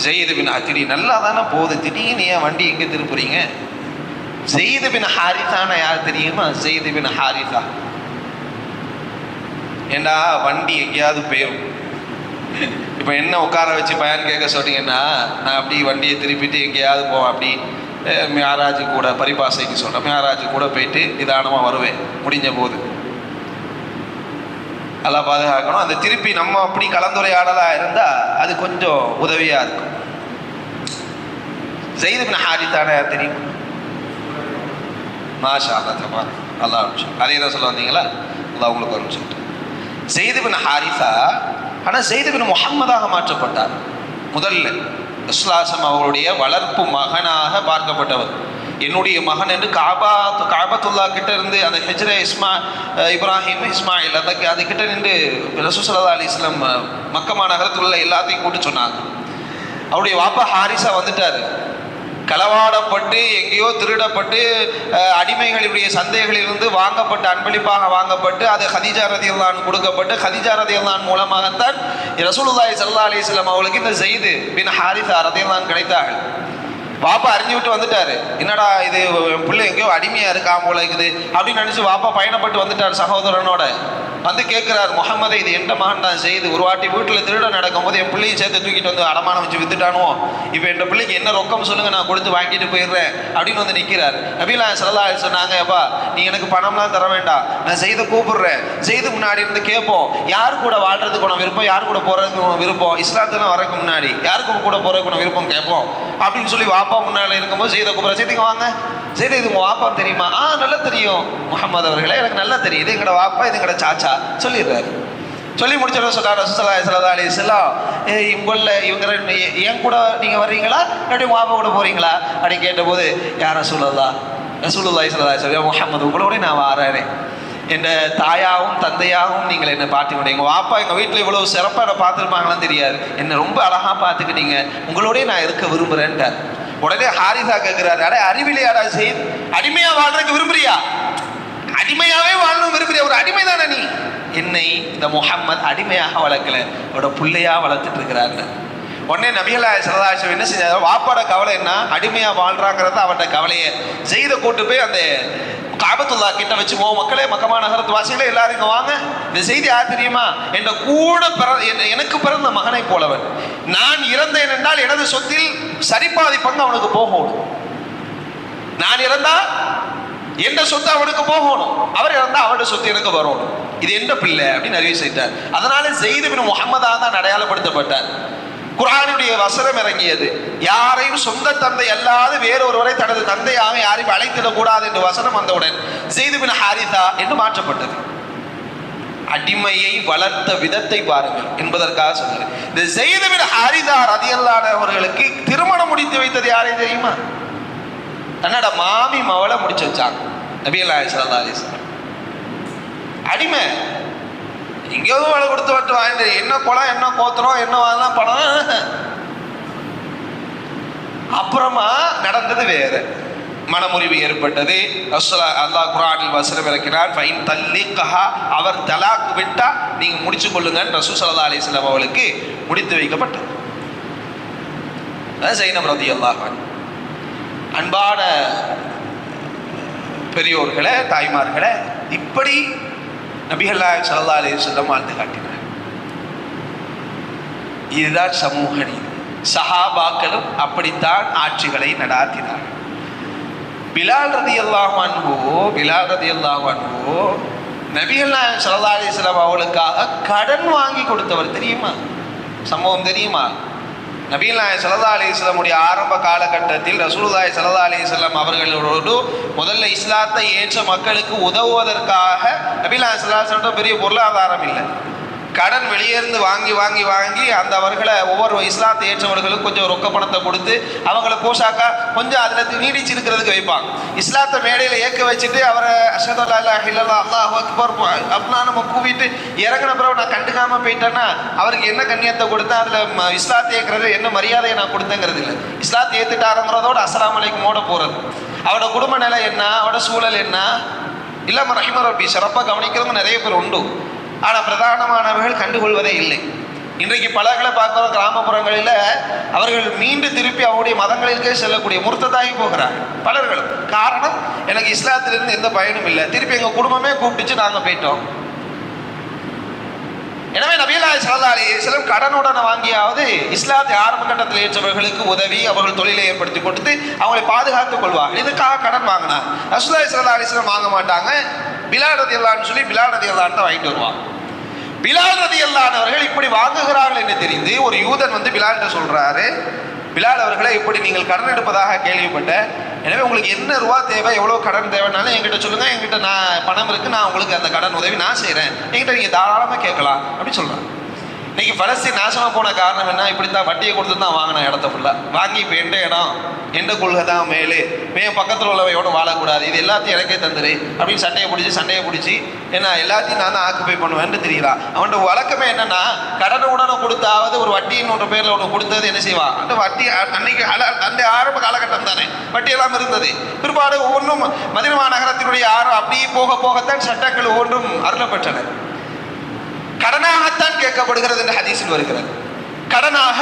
ஸைத் பின் ஹாரிஸா நல்லா தானே போகுது, திடீர்னு ஏன் வண்டி எங்கே திருப்புறீங்க? ஸைத் பின் ஹாரிஸானா யார் தெரியுமா? ஸைத் பின் ஹாரிஸா ஏண்டா வண்டி எங்கேயாவது போயிடும். இப்போ என்ன உட்கார வச்சு பயன் கேட்க சொன்னீங்கன்னா, நான் அப்படி வண்டியை திருப்பிட்டு எங்கேயாவது போவேன், அப்படி மியாராஜு கூட, பரிபாசைக்கு சொல்கிறேன், மியாராஜு கூட போயிட்டு நிதானமாக வருவேன் முடிஞ்ச போது. நல்லா பாதுகாக்கணும். அந்த திருப்பி நம்ம அப்படி கலந்துரையாடலாக இருந்தால் அது கொஞ்சம் உதவியாக இருக்கும். ஸைத் பின் ஹாரிஸானா யார் தெரியும்? மாஷா அல்லாஹ் தபாரக் அல்லாஹ். அதே தான் சொல்ல வந்தீங்களா? அல்லாஹ் உங்களுக்கு வரும் சொல்லிட்டு. ஸைத் பின் ஹாரிஸா, ஆனால் ஸைத் பின் முஹம்மதாக மாற்றப்பட்டார். முதல்ல இஸ்லாசம் அவருடைய வளர்ப்பு மகனாக பார்க்கப்பட்டவர். என்னுடைய மகன் என்று காபத்துல்லா கிட்ட இருந்து அந்த ஹிஜ்ரே இப்ராஹிம் இஸ்மாயில் அது கிட்ட நின்று ரசூல் ஸல்லல்லாஹு அலைஹி வஸல்லம் மக்கமா நகரத்தில் உள்ள எல்லாத்தையும் கூட்டு சொன்னாங்க. அவருடைய வாப்பா ஹாரிஸா வந்துட்டார். களவாடப்பட்டு எங்கேயோ திருடப்பட்டு அடிமைகளுடைய சந்தைகளிலிருந்து வாங்கப்பட்டு அன்பளிப்பாக வாங்கப்பட்டு அது ஹதீஜா ரலியல்லாஹு அன்ஹா கொடுக்கப்பட்டு ஹதீஜா ரலியல்லாஹு அன்ஹா மூலமாகத்தான் ரசூலுல்லாஹி ஸல்லல்லாஹு அலைஹி வஸல்லம் அவர்களுக்கு இந்த ஸைத் பின் ஹாரிஸா ரலியல்லாஹு அன்ஹு கிடைத்தார்கள். வாப்பா அறிஞ்சு விட்டு வந்துட்டாரு, என்னடா இது பிள்ளை எங்கேயோ அடிமையா இருக்கா போல இருக்குது அப்படின்னு நினைச்சு வாப்பா பயணப்பட்டு வந்துட்டார் சகோதரனோட. வந்து கேட்குறாரு, முகமது இது எந்த மகன் தான் செய்து ஒரு வாட்டி வீட்டில் திருட நடக்கும்போது என் பிள்ளையும் சேர்த்து தூக்கிட்டு வந்து அடமானம் வச்சு வித்துட்டானோ, இப்போ என் பிள்ளைக்கு என்ன ரொக்கம் சொல்லுங்க, நான் கொடுத்து வாங்கிட்டு போயிடுறேன் அப்படின்னு வந்து நிற்கிறார். நபிலாம் ஸல்லல்லாஹு அலைஹி சொன்னாங்க, எப்பா நீ எனக்கு பணம்லாம் தர வேண்டாம், நான் செய்து கூப்பிடுறேன், செய்து முன்னாடி இருந்து கேட்போம் யார் கூட வாழ்றதுக்கு உனக்கு விருப்பம், யார் கூட போகிறதுக்கு உனக்கு விருப்பம், இஸ்லாத்துல வரக்கு முன்னாடி யாருக்கு கூட போகிறதுக்கு உனக்கு விருப்பம் கேட்போம் அப்படின்னு சொல்லி வாப்பா முன்னாடி இருக்கும்போது செய்த கூப்பிட்ற, செய்திங்க வாங்க சரி இது உங்கள் வாப்பா தெரியுமா, நல்லா தெரியும் முகமது அவர்களே, எனக்கு நல்லா தெரியும், இது எங்களோட வாப்பா, இது எங்களோட சாச்சா சொல்லிடுறாரு. சொல்லி முடிச்சோட சொல்றாரு ரசூலுல்லாஹி ஸல்லல்லாஹு அலைஹி வஸல்லம், உங்களில் இவங்க என் கூட நீங்கள் வர்றீங்களா இல்லாட்டி வாப்பா கூட போகிறீங்களா அப்படின்னு கேட்டபோது, யார் ரசூலுல்லாஹி ஸல்லல்லாஹு அலைஹி வஸல்லம், முகமது உங்களோட நான் வாரேன், என் தாயாவும் தந்தையாகவும் நீங்கள் என்னை பார்த்துக்கிட்டீங்க, எங்கள் வாப்பா எங்கள் வீட்டில் இவ்வளோ சிறப்பாக என்னை பார்த்துருப்பாங்களான்னு தெரியாது, என்னை ரொம்ப அழகாக பார்த்துக்கிட்டீங்க, உங்களோடய நான் இருக்க விரும்புகிறேன்ட்டார். உடனே ஹாரிசா கேட்கிறாரு, அடே அறிவிலையாடா செய்து அடிமையா வாழ்றதுக்கு விரும்புறியா, அடிமையாவே வாழணும் விரும்புறியா, ஒரு அடிமை தானே நீ, என்னை இந்த முஹம்மத் அடிமையாக வளர்க்கல அவரோட பிள்ளையா வளர்த்துட்டு இருக்கிறாரு. உடனே நபிகள் ஸல்லல்லாஹு அலைஹி வஸல்லம் என்ன செஞ்சாரு, வாப்பாட கவலை என்ன அடிமையா வாழ்றாங்கிறத அவட்ட கவலையை செய்த கூட்டு போய் அந்த காபத்துல்லா கிட்ட வச்சு, மக்களே மக்கமா நகரத்து வாசிகளே எல்லாரும் இங்க வாங்க, இந்த செய்தி யார் தெரியுமா, என் கூட எனக்கு பிறந்த மகனை போலவன், நான் இறந்தேன் என்றால் எனது சொத்தில் சரிபாதி பங்கு அவனுக்கு போகணும், நான் இறந்தா எந்த சொத்து அவனுக்கு போகணும், அவர் இறந்தா அவருடைய சொத்து எனக்கு வரணும், இது எந்த பிள்ளை அப்படின்னு அறிவு செய்தார். அதனால ஸெய்த் பின் முஹம்மதா தான் அடையாளப்படுத்தப்பட்டார். குர்ஆனுடைய வசனம் இறங்கியது, யாரையும் சொந்த தந்தை அல்லாது வேறொருவரை தனது தந்தையாக யாரையும் அழைத்திடக்கூடாது என்று வசனம் வந்தவுடன் ஸெய்த் பின் ஹாரிஸா என்று மாற்றப்பட்டது. அடிமையை வளர்த்த விதத்தை பாருங்கள் என்பதற்காக சொன்னார். இந்த ஸெய்த் பின் ஹாரிஸா ரலியல்லாஹு அன்ஹு அவர்களுக்கு திருமணம் முடித்து வைத்தது யாரை தெரியுமா, தன்னோட மாமி மவளை முடிச்சு வச்சாங்க நபிகள் ஸல்லல்லாஹு அலைஹி வஸல்லம். அடிமை எங்கேயோ வேலை கொடுத்து வட்டு வாங்கிட்டு என்ன குளம் என்ன கோத்திரம் என்ன வாங்கலாம் பணம். அப்புறமா நடந்தது வேற, மனமுறிவு ஏற்பட்டது. அல்லாஹ் குர்ஆனில் வசனம் இறக்கினார், ஃபைன் தல்லிகஹா, அவர் தலாக் விட்டா நீங்க முடிச்சு கொள்ளுங்க, ரசூல் ஸல்லல்லாஹு அலைஹி வஸல்லம் அவர்களுக்கு முடித்து வைக்கப்பட்டது. ஸைனப் ரலியல்லாஹு அன்ஹா. அன்பான பெரியோர்களே தாய்மார்களே, இப்படி நபிகள் ஸல்லல்லாஹு அலைஹி வஸல்லம் வாழ்ந்து காட்டினார். இதுதான் சமூக நீதி. சஹாபாக்களும் அப்படித்தான் ஆட்சிகளை நடாத்தினார். பிலால் ரலியல்லாஹு அன்ஹு நபிகள் ஸல்லல்லாஹு அலைஹி வஸல்லம் அவர்களுக்காக கடன் வாங்கி கொடுத்தவர் தெரியுமா, சம்பவம் தெரியுமா? நபிகள் ஸல்லல்லாஹு அலைஹி வஸல்லம் ஆரம்ப காலகட்டத்தில் ரசூலுல்லாஹி ஸல்லல்லாஹு அலைஹி வஸல்லம் அவர்களோடு முதல்ல இஸ்லாத்தை ஏற்ற மக்களுக்கு உதவுவதற்காக நபிகள் ஸல்லல்லாஹு அலைஹி வஸல்லம் பெரிய பொருளாதாரம் இல்லை, கடன் வெளியேருந்து வாங்கி வாங்கி வாங்கி அந்த அவர்களை ஒவ்வொரு இஸ்லாத்தை ஏற்றவர்களுக்கு கொஞ்சம் ரொக்க பணத்தை கொடுத்து அவங்கள போஷாக்கா கொஞ்சம் அதில் நீடிச்சிருக்கிறதுக்கு வைப்பாங்க. இஸ்லாத்தை மேடையில் ஏற்க வச்சுட்டு அவரை அஷ்ஹது அல்லா இலாஹ இல்லல்லாஹ் அல்லாஹு அக்பர் அப்படின்னா நம்ம கூவிட்டு இறங்கின பிறகு நான் கண்டுக்காமல் போயிட்டேன்னா அவருக்கு என்ன கண்ணியத்தை கொடுத்தேன், அதில் இஸ்லாத்தை ஏற்கிறது என்ன மரியாதையை நான் கொடுத்தேங்கிறது இல்லை. இஸ்லாத்தை ஏற்றுட்டாருங்கிறதோட அஸ்ஸலாமு அலைக்குமோட போகிறது. அவரோட குடும்ப நிலை என்ன, அவரோட சூழல் என்ன இல்லாமல் ரஹிம ரப்பி சிறப்பாக கவனிக்கிறவங்க நிறைய பேர் உண்டு. ஆனால் பிரதானமானவர்கள் கண்டுகொள்வதே இல்லை. இன்றைக்கு பலர்களை பார்க்குறோம், கிராமப்புறங்களில் அவர்கள் மீண்டும் திருப்பி அவருடைய மதங்களிற்கே செல்லக்கூடிய முர்த்ததாகி போகிறார் பலர்களும். காரணம், எனக்கு இஸ்லாத்திலிருந்து எந்த பயனும் இல்லை, திருப்பி எங்கள் குடும்பமே கூப்பிட்டுச்சு நாங்கள் போயிட்டோம். எனவே நபிகள் ஸல்லல்லாஹு அலைஹி வஸல்லம் கடனுடன் வாங்கியாவது இஸ்லாத்தை ஆரம்ப கட்டத்தில் ஏற்றவர்களுக்கு உதவி அவர்கள் தொழிலை ஏற்படுத்தி கொடுத்து அவங்களை பாதுகாத்துக் கொள்வாங்க. இதுக்காக கடன் வாங்கினா ரசூலுல்லாஹி ஸல்லல்லாஹு அலைஹி வஸல்லம் வாங்க மாட்டாங்க. பிலால் ரலியல்லாஹு அன்ஹு சொல்லி பிலால் ரலியல்லாஹு அன்ஹு வாங்கிட்டு வருவாங்க. பிலால் ரலியல்லாஹு அன்ஹு அவர்கள் இப்படி வாங்குகிறார்கள் என்று தெரிந்து ஒரு யூதன் வந்து பிலால்கிட்ட சொல்றாரு, பிலால் அவர்களை இப்படி நீங்கள் கடன் எடுப்பதாக கேள்விப்பட்டேன், எனவே உங்களுக்கு என்ன ரூபா தேவை, எவ்வளோ கடன் தேவைனாலும் என்கிட்ட சொல்லுங்கள், என்கிட்ட நான் பணம் இருக்குது, நான் உங்களுக்கு அந்த கடன் உதவி நான் செய்கிறேன், என்கிட்ட நீங்கள் தாராளமாக கேட்கலாம் அப்படின்னு சொல்கிறாங்க. இன்றைக்கி பலஸ்தீன் நாசமாக போன காரணம் என்ன, இப்படி தான் வட்டியை கொடுத்து தான் வாங்கின இடத்த ஃபுல்லாக வாங்கி இப்போ எந்த இடம் எந்த கொள்கை தான் மேலே பக்கத்தில் உள்ளவையோட வாழக்கூடாது, இது எல்லாத்தையும் எனக்கே தந்துரு அப்படின்னு சண்டையை பிடிச்சி ஏன்னா எல்லாத்தையும் நான் தான் ஆக்குப்பை பண்ணுவேன்னு தெரியலாம். அவன்கிட்ட வழக்கமே என்னென்னா கடனை உடனே கொடுத்தாவது ஒரு வட்டின்னு ஒரு பேரில் ஒன்று கொடுத்தது என்ன செய்வான், அந்த வட்டி அன்னைக்கு அந்த ஆரம்ப காலகட்டம் தானே வட்டி எல்லாம் இருந்தது. பிற்பாடு ஒவ்வொன்றும் மதீனா நகரத்தினுடைய அப்படியே போக போகத்தான் சட்டங்கள் ஒவ்வொன்றும் அருளப்பெற்றன. கடனாகத்தான் கேட்கப்படுகிறது என்று ஹதீஸில் வருகிறது. கடனாக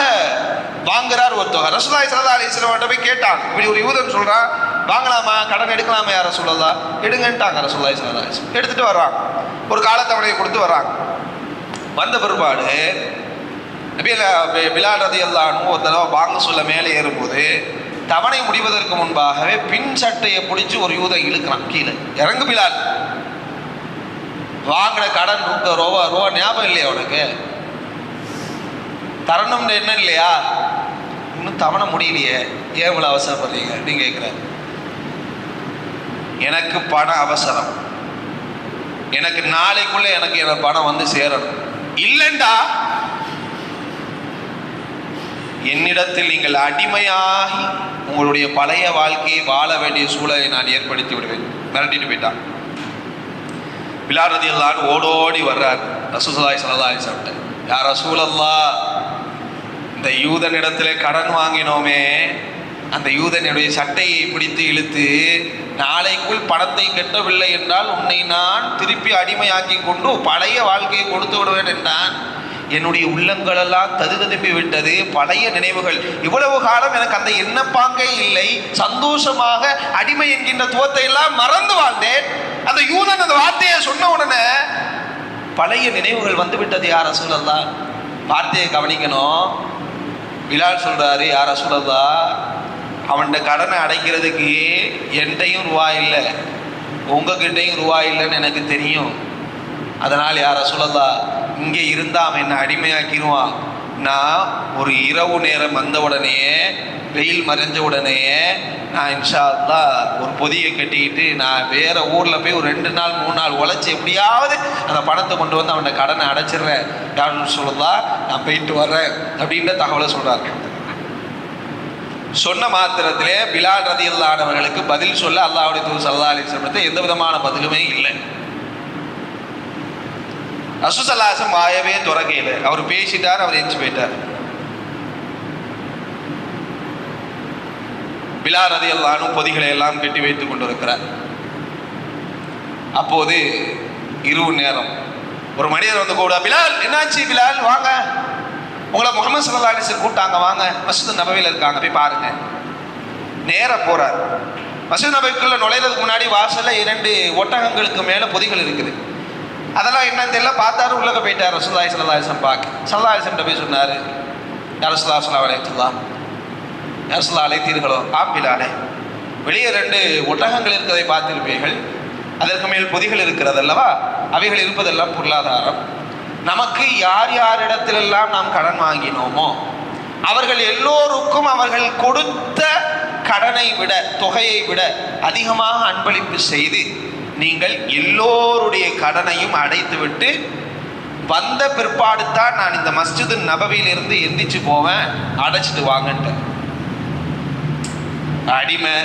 வாங்குறார் ஒருத்தவர். ரசூலுல்லாஹி ஸல்லல்லாஹு அலைஹி வஸல்லம் போய் கேட்டான், இப்படி ஒரு யூதன் சொல்றான், வாங்கலாமா, கடன் எடுக்கலாமா யார சொல்லலாம், எடுங்கன்ட்டாங்க ரசூலுல்லாஹி ஸல்லல்லாஹு அலைஹி வஸல்லம். எடுத்துட்டு வர்றாங்க, ஒரு காலத்தவணையை கொடுத்து வர்றாங்க. வந்த பிற்பாடு பிலால் ரலியல்லாஹு அன்ஹு ஒரு தடவை வாங்க சொல்ல மேலே ஏறும்போது தவணை முடிவதற்கு முன்பாகவே பின் சட்டையை பிடிச்சி ஒரு யூதன் இழுக்கிறான் கீழே. இறங்கு பிலால், வாங்கின கடன் ரூபா ஞாபகம் இல்லையா உனக்கு, தரணும்னு என்ன இல்லையா, இன்னும் தவணை முடியலையே, ஏன் இவ்வளோ அவசரப்படுறீங்க அப்படின்னு கேட்குறாரு. எனக்கு பண அவசரம், எனக்கு நாளைக்குள்ள எனக்கு என் பணம் வந்து சேரணும். இல்லைண்டா என்னிடத்தில் நீங்கள் அடிமையாகி உங்களுடைய பழைய வாழ்க்கையை வாழ வேண்டிய சூழலை நான் ஏற்படுத்தி விடுவேன். மிரட்டிட்டு போயிட்டான். பிலால் ரலியல்லாஹு அன்ஹு ஓடோடி வர்றார் ரசூலுல்லாஹி ஸல்லல்லாஹு அலைஹி வஸல்லம். யா ரசூலல்லாஹ், இந்த யூதனிடத்திலே கடன் வாங்கினோமே, அந்த யூதனுடைய சட்டையை பிடித்து இழுத்து நாளைக்குள் பணத்தை கட்டவில்லை என்றால் உன்னை நான் திருப்பி அடிமையாக்கி கொண்டு பழைய வாழ்க்கையை கொடுத்து விடுவேன் என்றான். என்னுடைய உள்ளங்களெல்லாம் ததுததும்பி விட்டது. பழைய நினைவுகள், இவ்வளவு காலம் எனக்கு அந்த எண்ணப்பாங்கே இல்லை, சந்தோஷமாக அடிமை என்கின்ற துவத்தை எல்லாம் மறந்து வாழ்ந்தேன். அந்த யூதன் அந்த வார்த்தையை சொன்ன உடனே பழைய நினைவுகள் வந்து விட்டது. யார் ரசூலல்லாஹ், வார்த்தையை கவனிக்கணும். பிலால் சொல்றாரு, யார் ரசூலல்லாஹ், அவன்கிட்ட கடனை அடைக்கிறதுக்கு என்கிட்டையும் ரூபாய் இல்லை, உங்ககிட்டையும் ரூபாய் இல்லைன்னு எனக்கு தெரியும். அதனால் யார் ரசூலல்லாஹ், இங்கே இருந்தால் அவன் என்னை அடிமையாக்கிடுவான். நான் ஒரு இரவு நேரம் வந்த உடனேயே, வெயில் மறைஞ்ச உடனேயே நான் இன்ஷா அல்லாஹ் ஒரு பொதியை கட்டிக்கிட்டு நான் வேறு ஊரில் போய் ஒரு 2 நாள் 3 நாள் உழைச்சி எப்படியாவது அந்த பணத்தை கொண்டு வந்து அவனை கடனை அடைச்சிடுறேன். யாருன்னு சொல்லலாம், நான் போயிட்டு வர்றேன் அப்படின்ற தகவலை சொல்கிறாங்க. சொன்ன மாத்திரத்திலே பிலால் ரலியல்லாஹு அன்ஹு அவர்களுக்கு பதில் சொல்ல அல்லாஹ்வுடைய தூதர் ஸல்லல்லாஹு அலைஹி வஸல்லம் எந்த விதமான பதிலுமே இல்லை. ரசூல் ஸல்லல்லாஹு அலைஹி வஸல்லம் வாயவே துறக்கையில் அவர் பேசிட்டார், அவர் எஞ்சி போயிட்டார். பிலால் ரலியல்லாஹு அன்ஹு பொதிகளை எல்லாம் கட்டி வைத்துக் கொண்டிருக்கிறார். அப்போது இரவு நேரம் ஒரு மனிதர் வந்து கூட, பிலால் என்னாச்சு பிலால், வாங்க, உங்களை முஹம்மது ஸல்லல்லாஹு அலைஹி வஸல்லம் கூப்பிட்டாங்க, வாங்க, மஸ்ஜித் நபவியில் இருக்காங்க, போய் பாருங்க. நேராக போறார். மஸ்ஜித் நபவிக்குள்ள நுழைறதுக்கு முன்னாடி வாசல்ல 2 ஒட்டகங்களுக்கு மேலே பொதிகள் இருக்குது. அதெல்லாம் என்னன்னு தெரியல, பார்த்தாரு, உள்ளே போயிட்டார். ரசூலுல்லாஹி ஸல்லல்லாஹு அலைஹி வஸல்லம் பார்க்க ஸல்லல்லாஹு அலைஹி வஸல்லம் போய் சொன்னார், யா ரசூலுல்லாஹி ஸல்லல்லாஹு அலைஹி வஸல்லம், யா ரசூலுல்லாஹ் அழைத்தீர்களோ? ஆம் பிலாலே, வெளியே 2 ஒட்டகங்கள் இருக்கிறதை பார்த்திருப்பீர்கள், அதற்கு மேல் பொதிகள் இருக்கிறது அல்லவா, அவைகள் இருப்பதெல்லாம் பொருளாதாரம். நமக்கு யார் யாரிடத்திலெல்லாம் நாம் கடன் வாங்கினோமோ அவர்கள் எல்லோருக்கும் அவர்கள் கொடுத்த கடனை விட, தொகையை விட அதிகமாக அன்பளிப்பு செய்து நீங்கள் எல்லோருடைய கடனையும் அடைத்துவிட்டு வந்த பிற்பாடு தான் நான் இந்த மஸ்ஜிது நபவியிலிருந்து எந்திரிச்சு போவேன், அடைச்சிட்டு வாங்கன்ட்டேன். அடிமை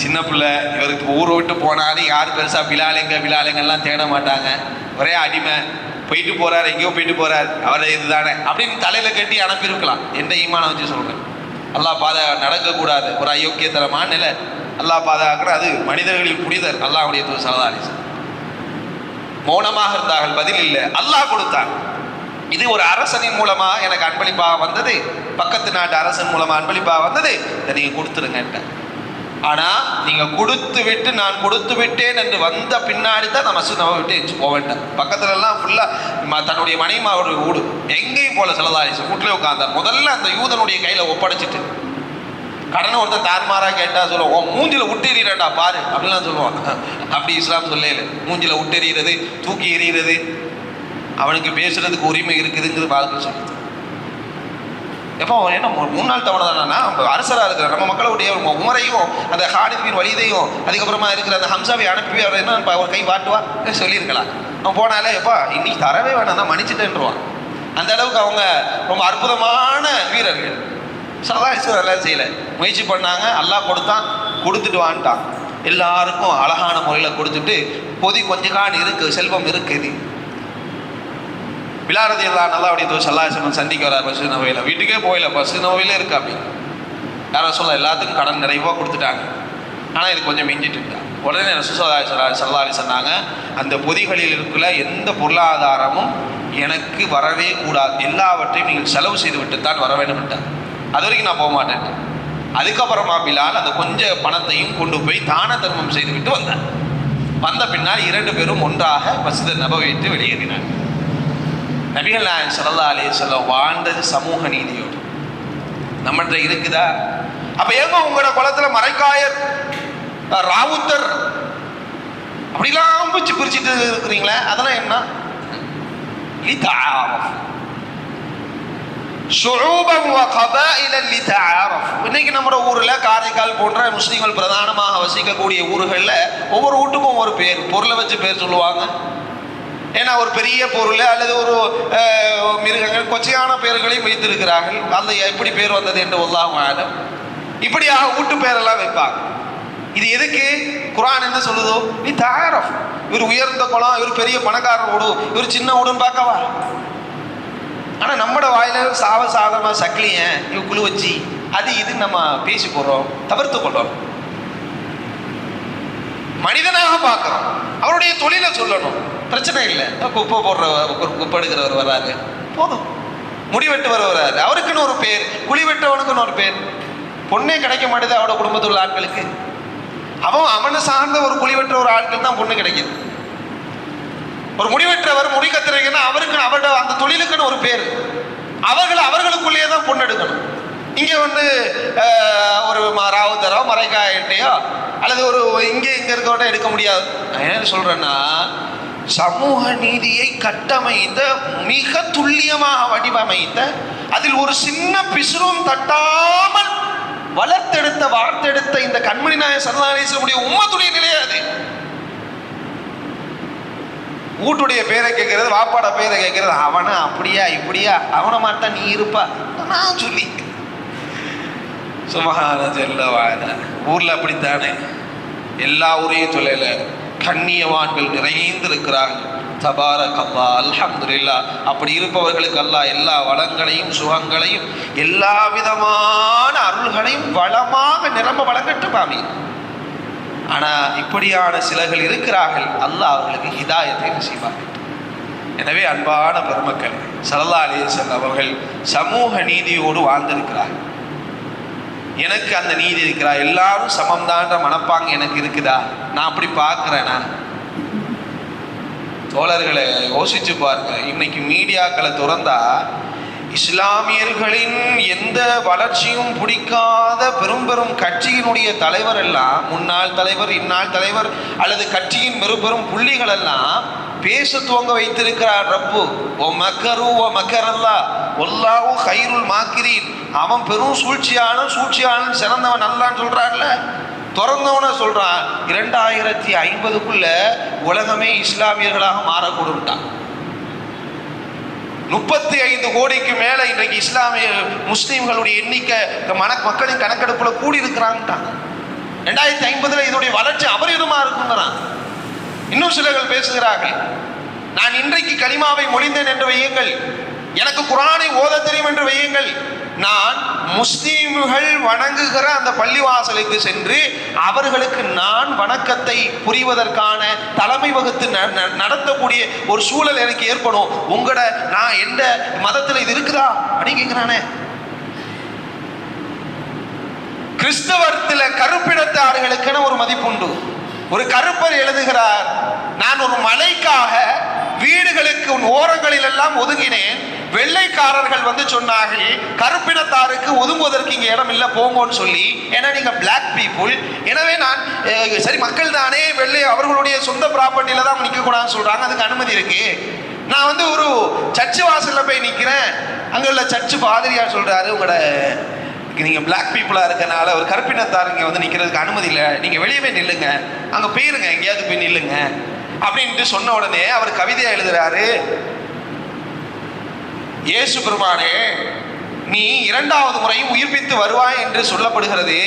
சின்ன பிள்ளை, இவருக்கு ஊரை விட்டு போனாலும் யார் பெருசாக பிலாலைங்கெல்லாம் தேட மாட்டாங்க. ஒரே அடிமை, போயிட்டு போறாரு, எங்கேயோ போயிட்டு போறாரு, அவரை இதுதானே அப்படின்னு தலையில் கட்டி அனுப்பியிருக்கலாம். எந்த ஈமானை வச்சு சொல்கிறேன், அல்லாஹ் நடக்கக்கூடாது, ஒரு அயோக்கியத்தரமான நிலை, அல்லாஹ் பாதுகாக்கிற, அது மனிதர்களில் புனிதர். அல்லாஹ்வுடைய தூதர் ஸல்லல்லாஹு அலைஹி வஸல்லம் மௌனமாக இருந்தார்கள், பதில் இல்லை. அல்லாஹ் கொடுத்தார். இது ஒரு அரசனின் மூலமா எனக்கு அன்பளிப்பாக வந்தது, பக்கத்து நாட்டு அரசன் மூலமா அன்பளிப்பாக வந்தது, இதை நீங்க கொடுத்துருங்க. ஆனா நீங்க கொடுத்து விட்டு நான் கொடுத்து விட்டேன் என்று வந்த பின்னாடி தான் நான் மஸ்ஜித் நபவி விட்டு எச்சு போக வேண்டாம். பக்கத்துல எல்லாம் ஃபுல்லா தன்னுடைய மனைவிமாவோட வீடு, எங்கேயும் போல ஸல்லல்லாஹு அலைஹி வஸல்லம் வீட்டிலே உட்கார்ந்தார். முதல்ல அந்த யூதனுடைய கையில ஒப்படைச்சிட்டு, கடனை ஒருத்தர் தார்மாரா கேட்டா சொல்லுவோம், மூஞ்சில விட்டெறியடா பாரு அப்படின்லாம் சொல்லுவான். அப்படி இஸ்லாம் சொல்லல, மூஞ்சில விட்டெறிகிறது, தூக்கி எறிகிறது, அவனுக்கு பேசுறதுக்கு உரிமை இருக்குதுங்கிறது வாழ்க்கை சொல்லி. எப்போ என்ன 3 நாள் தவணை தானா, அரசராக இருக்கிற நம்ம மக்களுடைய உமரையும் அந்த ஹாலித் பின் வலீதையும் அதுக்கப்புறமா இருக்கிற அந்த ஹம்சாவை அனுப்பி அவர் என்ன ஒரு கை வாட்டுவா சொல்லியிருக்கலாம். அவன் போனாலே எப்பா இன்னைக்கு தரவே வேணாம் தான் மன்னிச்சுட்டேன்ருவான். அந்த அளவுக்கு அவங்க ரொம்ப அற்புதமான வீரர்கள். ஸல்லல்லாஹு எல்லாம் செய்யலை, முயற்சி பண்ணாங்க, அல்லாஹ் கொடுத்தான், கொடுத்துட்டு வான்ட்டான். எல்லாருக்கும் அழகான முறையில் கொடுத்துட்டு பொதி கொஞ்ச காலம் இருக்குது, செல்வம் இருக்குது. பிலால் ரலியல்லாஹு அன்ஹு அல்லாஹ்வுடைய தூதர் ஸல்லல்லாஹு அலைஹி வஸல்லம் சந்திக்க வரார் மஸ்ஜித் நபவியில். வீட்டுக்கே போயில, மஸ்ஜித் நபவியிலே இருக்கா. அப்படி யாரும் சொல்ல எல்லாத்துக்கும் கடன் நிறைவாக கொடுத்துட்டாங்க, ஆனால் இது கொஞ்சம் மிஞ்சிட்டு இருந்தா. உடனே ரசூலுல்லாஹி ஸல்லல்லாஹு அலைஹி சொன்னாங்க, அந்த பொதிகளில் இருக்கிற எந்த பொருளாதாரமும் எனக்கு வரவே கூடாது, எல்லாவற்றையும் நீங்கள் செலவு செய்து விட்டு தான் வர வேண்டும் என்றார். அது வரைக்கும் நான் போக மாட்டேன். அதுக்கப்புறமா பிலால் அந்த கொஞ்சம் பணத்தையும் கொண்டு போய் தான தர்மம் செய்துவிட்டு வந்தார். வந்த பின்னால் 2 பேரும் ஒன்றாக மஸ்ஜித் நபவி விட்டு வெளியேறினார். நபிகள் நாயகம் ஸல்லல்லாஹு அலைஹி வஸல்லம் வாழ்ந்தது சமூக நீதியோடு. நம்மகிட்ட இருக்குதா? அப்ப ஏங்க உங்களோட குளத்துல மரைக்காயர், ராவுத்தர் அப்படிலாம் பிரிச்சுட்டு இருக்கிறீங்களே, அதெல்லாம் என்ன? இன்னைக்கு நம்ம ஊர்ல காரைக்கால் போன்ற முஸ்லீம்கள் பிரதானமாக வசிக்கக்கூடிய ஊர்களில் ஒவ்வொரு வீட்டுக்கும் ஒவ்வொரு பேர், பொருளை வச்சு பேர் சொல்லுவாங்க. ஏன்னா ஒரு பெரிய பொருள் அல்லது ஒரு மிருகங்கள் கொச்சையான பெயர்களையும் வைத்திருக்கிறார்கள். அந்த எப்படி பேர் வந்தது என்று அல்லாஹ் ஆலம். இப்படியாக வீட்டு பேரெல்லாம் வைப்பாங்க. இது எதுக்கு? குர்ஆன் என்ன சொல்லுதோ, நீ தாரஃப், இவர் உயர்ந்த குளம், இவர் பெரிய பணக்காரர் வீடு, இவர் சின்ன வீடுன்னு பார்க்கவா? ஆனா நம்மட வாயில சாதாரணமா சக்கிலிய இவ குழு வச்சு அது இது நம்ம பேசி போடுறோம், தவிர்த்து கொள்றோம். மனிதனாக பார்க்கிறோம், அவருடைய தொழிலை சொல்லணும், பிரச்சனை இல்லை. குப்பை போடுறவர், குப்பை எடுக்கிறவர் வர்றாரு, போதும். முடிவெட்டுவர் வர்றாரு, அவருக்குன்னு ஒரு பேர், குழி வெட்டவனுக்குன்னு ஒரு பேர். பொண்ணே கிடைக்க மாட்டேது அவரோட குடும்பத்தில் உள்ள ஆட்களுக்கு. அவனை சார்ந்த ஒரு குழி வெட்டுற ஒரு ஆட்கள் தான் பொண்ணு கிடைக்குது. ஒரு முடிவெற்றவர், முடி கத்துறீங்கன்னா அவருக்கு அவரோட அந்த தொழிலுக்குன்னு ஒரு பேர். அவர்களுக்குள்ளேயே தான் பொண்ணு எடுக்கணும். இங்கே வந்து ஒரு ராவுத்தரோ மரைக்காயிட்டையோ அல்லது ஒரு இங்கே இருக்கவட்ட எடுக்க முடியாது. நான் என்ன சொல்றேன்னா, சமூக நீதியை கட்டமைத்த, மிக துல்லியமாக வடிவமைத்த, அதில் ஒரு சின்ன பிசுறும் தட்டாமல் வளர்த்தெடுத்த வார்த்தெடுத்த இந்த கண்மணி நாயகம் ஸல்லல்லாஹு அலைஹி வஸல்லம் உம்மத்துடைய நிலையாது. வீட்டுடைய பேரை கேட்கறது, வாப்பாட பேரை கேட்கறது, அவனை அப்படியா இப்படியா, அவனை மாட்டா நீ இருப்பா நான் சொல்லி சுபஹான ஜல்ல வால. ஊர்ல அப்படித்தானே, எல்லா ஊரையும் சொல்லல, கண்ணியவான்கள் நிறைந்திருக்கிறார்கள். தபாரக் அல்லாஹ், அல்ஹம்துலில்லாஹ். அப்படி இருப்பவர்களுக்கு அல்லாஹ் எல்லா வளங்களையும் சுகங்களையும் எல்லா விதமான அருள்களையும் வளமாக நிரம்ப வழங்கட்டும். ஆமீன். ஆனா இப்படியான சிலர்கள் இருக்கிறார்கள், அல்லாஹ் அவர்களுக்கு ஹிதாயத்தை நசீபாக்கட்டும். எனவே அன்பான பெருமக்கள், ஸல்லல்லாஹு அலைஹி வஸல்லம் அவர்கள் சமூக நீதியோடு வாழ்ந்திருக்கிறார்கள். எனக்கு அந்த நீதி இருக்கிறா, எல்லாரும் சமம்தான்ற மனப்பாங்க எனக்கு இருக்குதா? நான் அப்படி பார்க்கிறேனா? தோழர்களை யோசிச்சு பாருங்க. இன்னைக்கு மீடியாக்களை திறந்தா இஸ்லாமியர்களின் எந்த வளர்ச்சியும் பிடிக்காத பெரும் பெரும் கட்சியினுடைய தலைவர் எல்லாம், முன்னாள் தலைவர், இந்நாள் தலைவர் அல்லது கட்சியின் பெரும் புள்ளிகள் எல்லாம் பேச துவங்க வைத்திருக்கிறார். ரப்பு ஓ மக்கரு ஓ மக்கரல்லா ஒல்லாஹு கைருல் மாக்கிரீன். அவன் பெரும் சூழ்ச்சியாளன் சிறந்தவன் அல்லான்னு சொல்றான்ல. திறந்தவன சொல்றான், 2050க்குள்ள உலகமே இஸ்லாமியர்களாக மாறக்கூடும்ட்டான். 35 கோடிக்கு மேல இன்றைக்கு இஸ்லாமிய முஸ்லீம்களுடைய எண்ணிக்கை மக்களின் கணக்கெடுப்புல கூடி இருக்கிறாங்கட்டாங்க. 2050 இதோடைய வளர்ச்சி அபரிதமா இருக்குங்கிறான். இன்னும் சிலர்கள் பேசுகிறார்கள், நான் இன்றைக்கு கலிமாவை மொழிந்தேன் என்று வையுங்கள், எனக்கு குர்ஆனை ஓத தெரியும் என்று வையுங்கள், நான் முஸ்லீம்கள் வணங்குகிற அந்த பள்ளிவாசலுக்கு சென்று அவர்களுக்கு நான் வணக்கத்தை புரிவதற்கான தலைமை வகுத்து நடத்தக்கூடிய ஒரு சூழல் எனக்கு ஏற்படும். உங்களோட நான் எந்த மதத்தில் இது இருக்குதா அப்படின்னு கேட்கிறானே. கிறிஸ்தவத்தில் கருப்பினத்தார்களுக்கென ஒரு மதிப்புண்டு. ஒரு கருப்பர் எழுதுகிறார், நான் ஒரு மலைக்காக வீடுகளுக்கு ஓரங்களில் எல்லாம் ஒதுங்கினேன். வெள்ளைக்காரர்கள் வந்து சொன்னார்கள், கருப்பினத்தாருக்கு ஒதுங்குவதற்கு இங்கே இடம் இல்லை, போங்கன்னு சொல்லி. ஏன்னா நீங்க பிளாக் பீப்புள், எனவே நான் சரி மக்கள் தானே, வெள்ளை அவர்களுடைய சொந்த ப்ராப்பர்ட்டியில தான் நிற்க கூடாதுன்னு சொல்றாங்க, அதுக்கு அனுமதி இருக்கு. நான் வந்து ஒரு சர்ச்சு வாசல்ல போய் நிற்கிறேன், அங்க உள்ள சர்ச்சு பாதிரியார் சொல்றாரு, உங்களோட நீங்க பிளாக் பீப்புளா இருக்கனால ஒரு கருப்பினத்தார் இங்க வந்து நிக்கிறதுக்கு அனுமதி இல்லை, நீங்க வெளியே போய் நில்லுங்க, அங்க போயிருங்க, எங்கேயாவது போய் நில்லுங்க அப்படின்ட்டு சொன்ன உடனே அவர் கவிதையா எழுதுறாரு, இயேசு பெருமானே, நீ 2வது முறையும் உயிர்ப்பித்து வருவாய் என்று சொல்லப்படுகிறது.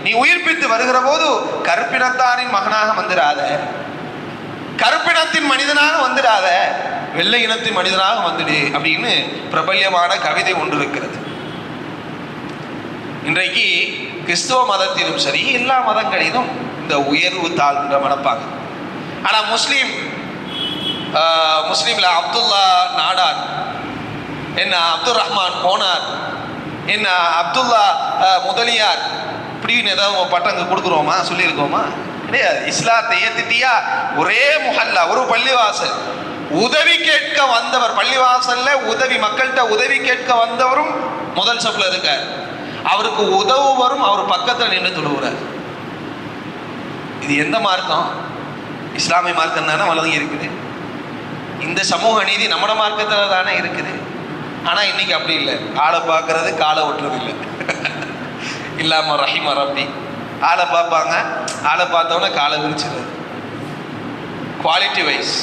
நீ உயிர்ப்பித்து வருகிற போது கருப்பினத்தாரின் மகனாக வந்துடாத, கருப்பினத்தின் மனிதனாக வந்துடாத, வெள்ளை இனத்தின் மனிதனாக வந்துடு அப்படின்னு பிரபல்யமான கவிதை ஒன்று இருக்கிறது. இன்றைக்கு கிறிஸ்துவ மதத்திலும் சரி, எல்லா மதங்களிலும் இந்த உயர்வு தாழ்ந்த மனப்பாங்க. ஆனா முஸ்லீம்ல அப்துல்லா நாடார், என்ன அப்துல் ரஹ்மான் போனார், என்ன அப்துல்லா முதலியார், இப்படின்னு ஏதாவது பட்டம் அங்கே கொடுக்குறோமா, சொல்லியிருக்கோமா? கிடையாது. இஸ்லாத்தை ஏத்துட்டியா, ஒரே முஹல்லா, ஒரு பள்ளிவாசல், உதவி கேட்க வந்தவர், பள்ளிவாசல்ல உதவி, மக்கள்கிட்ட உதவி கேட்க வந்தவரும் முதல் சப்ல இருக்கார். அவருக்கு உதவுவரும் அவர் பக்கத்தில் நின்று தொழுகிறார். இது எந்த மார்க்கம்? இஸ்லாமிய மார்க்கம் தானே வளர்ந்து இருக்குது. இந்த சமூக நீதி நம்மட மார்க்கத்தில் தானே இருக்குது. ஆனால் இன்னைக்கு அப்படி இல்லை. ஆளை பார்க்கறது, காலை ஒட்டுறது இல்லை. இல்லாம ரஹிம ரப்பி. ஆளை பார்ப்பாங்க, ஆளை பார்த்தோன்னே காலை விரிச்சிடுறது. குவாலிட்டி வைஸ்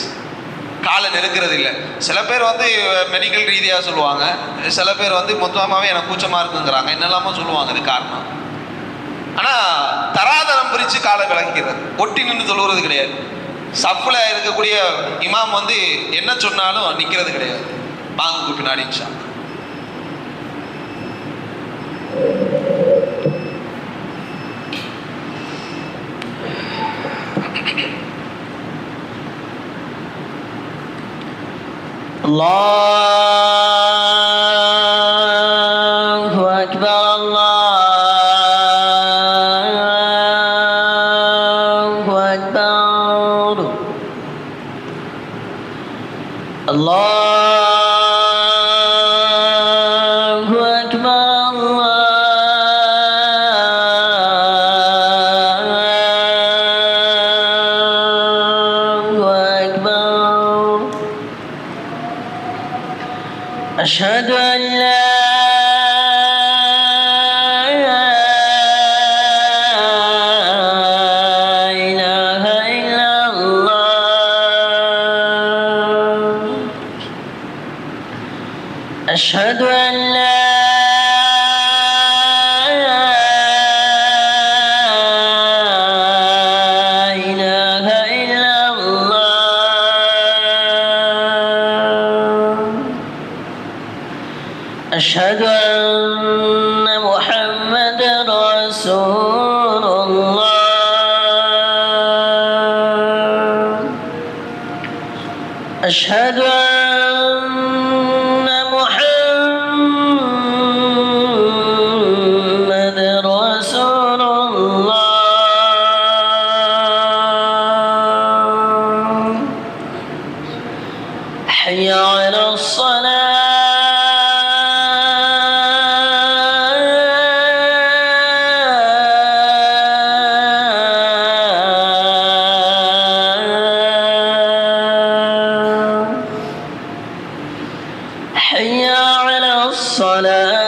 காலை நெருக்கிறது இல்லை. சில பேர் வந்து மெடிக்கல் ரீதியாக சொல்லுவாங்க, சில பேர் வந்து மொத்தமாகவே எனக்கு கூச்சமாக இருக்குங்கிறாங்க, என்னெல்லாமோ சொல்லுவாங்க. இது காரணம். ஆனால் தராதரம் பிரித்து காலை விளக்கிறது, ஒட்டி நின்று தொழுகிறது கிடையாது. சஃப்ல இருக்கக்கூடிய இமாம் வந்து என்ன சொன்னாலும் நிற்கிறது கிடையாது. பாங்குக்கு பின்னாடி இன்ஷா Allahu Akbar, Allahu Akbar, Allahu Akbar, Allahu Akbar. أشهد أن لا إله إلا الله. أشهد أن لا إله إلا الله. أشهد أن محمدا رسول الله. أشهد أن محمدا رسول الله. حي على الصلاة. حي على الصلاة.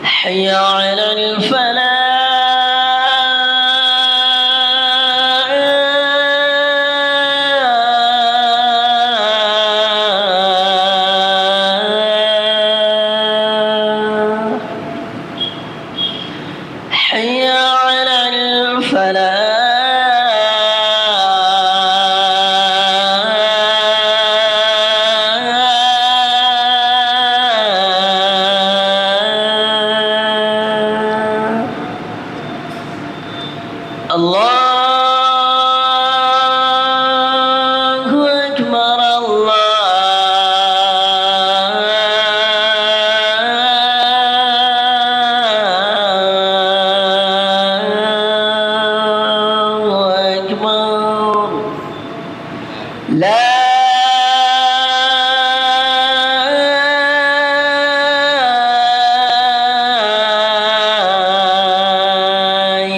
حي على الفلاح. حي على الفلاح. الله أكبر، الله أكبر. لا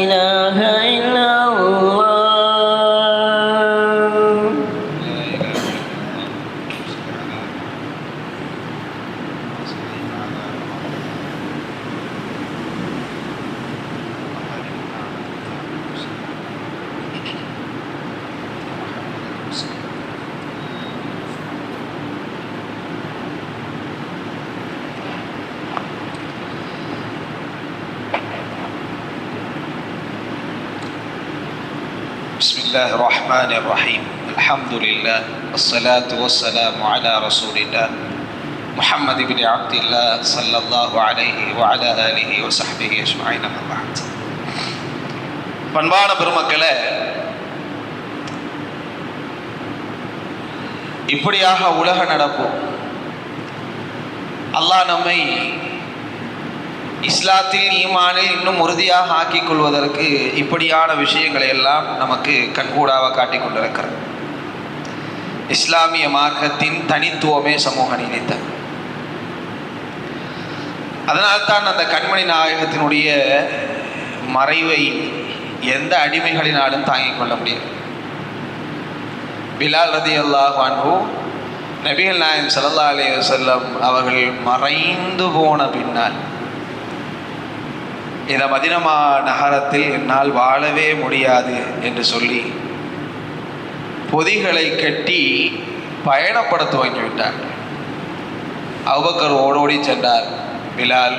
إله إلا الله. بسم الله الرحمن الرحيم. الحمد لله والصلاة والسلام على رسول الله محمد بن عبد الله صلى الله عليه وعلى آله وصحبه أجمعين. أما بعد. பண்பான பெருமக்களே, இப்படியாக உலக நடப்பு அல்லாஹ் நம்மை இஸ்லாத்தில் ஈமானில் இன்னும் உறுதியாக ஆக்கிக் கொள்வதற்கு இப்படியான விஷயங்களை எல்லாம் நமக்கு கண்கூடாக காட்டிக் கொண்டிருக்கிறது. இஸ்லாமிய மார்க்கத்தின் தனித்துவமே சமூக நீதித்த. அதனால்தான் அந்த கண்மணி நாயகத்தினுடைய மறைவை எந்த அடிமைகளினாலும் தாங்கிக் கொள்ள முடியும். பிலால் ரலியல்லாஹு அன்ஹு நபிகள் நாயகம் ஸல்லல்லாஹு அலைஹி வஸல்லம் அவர்கள் மறைந்து போன பின்னால், இந்த மதீனா நகரத்தில் என்னால் வாழவே முடியாது என்று சொல்லி பொதிகளை கட்டி பயணப்பட துவங்கிவிட்டார். அபூபக்கர் ஓடோடி சென்றார். பிலால்,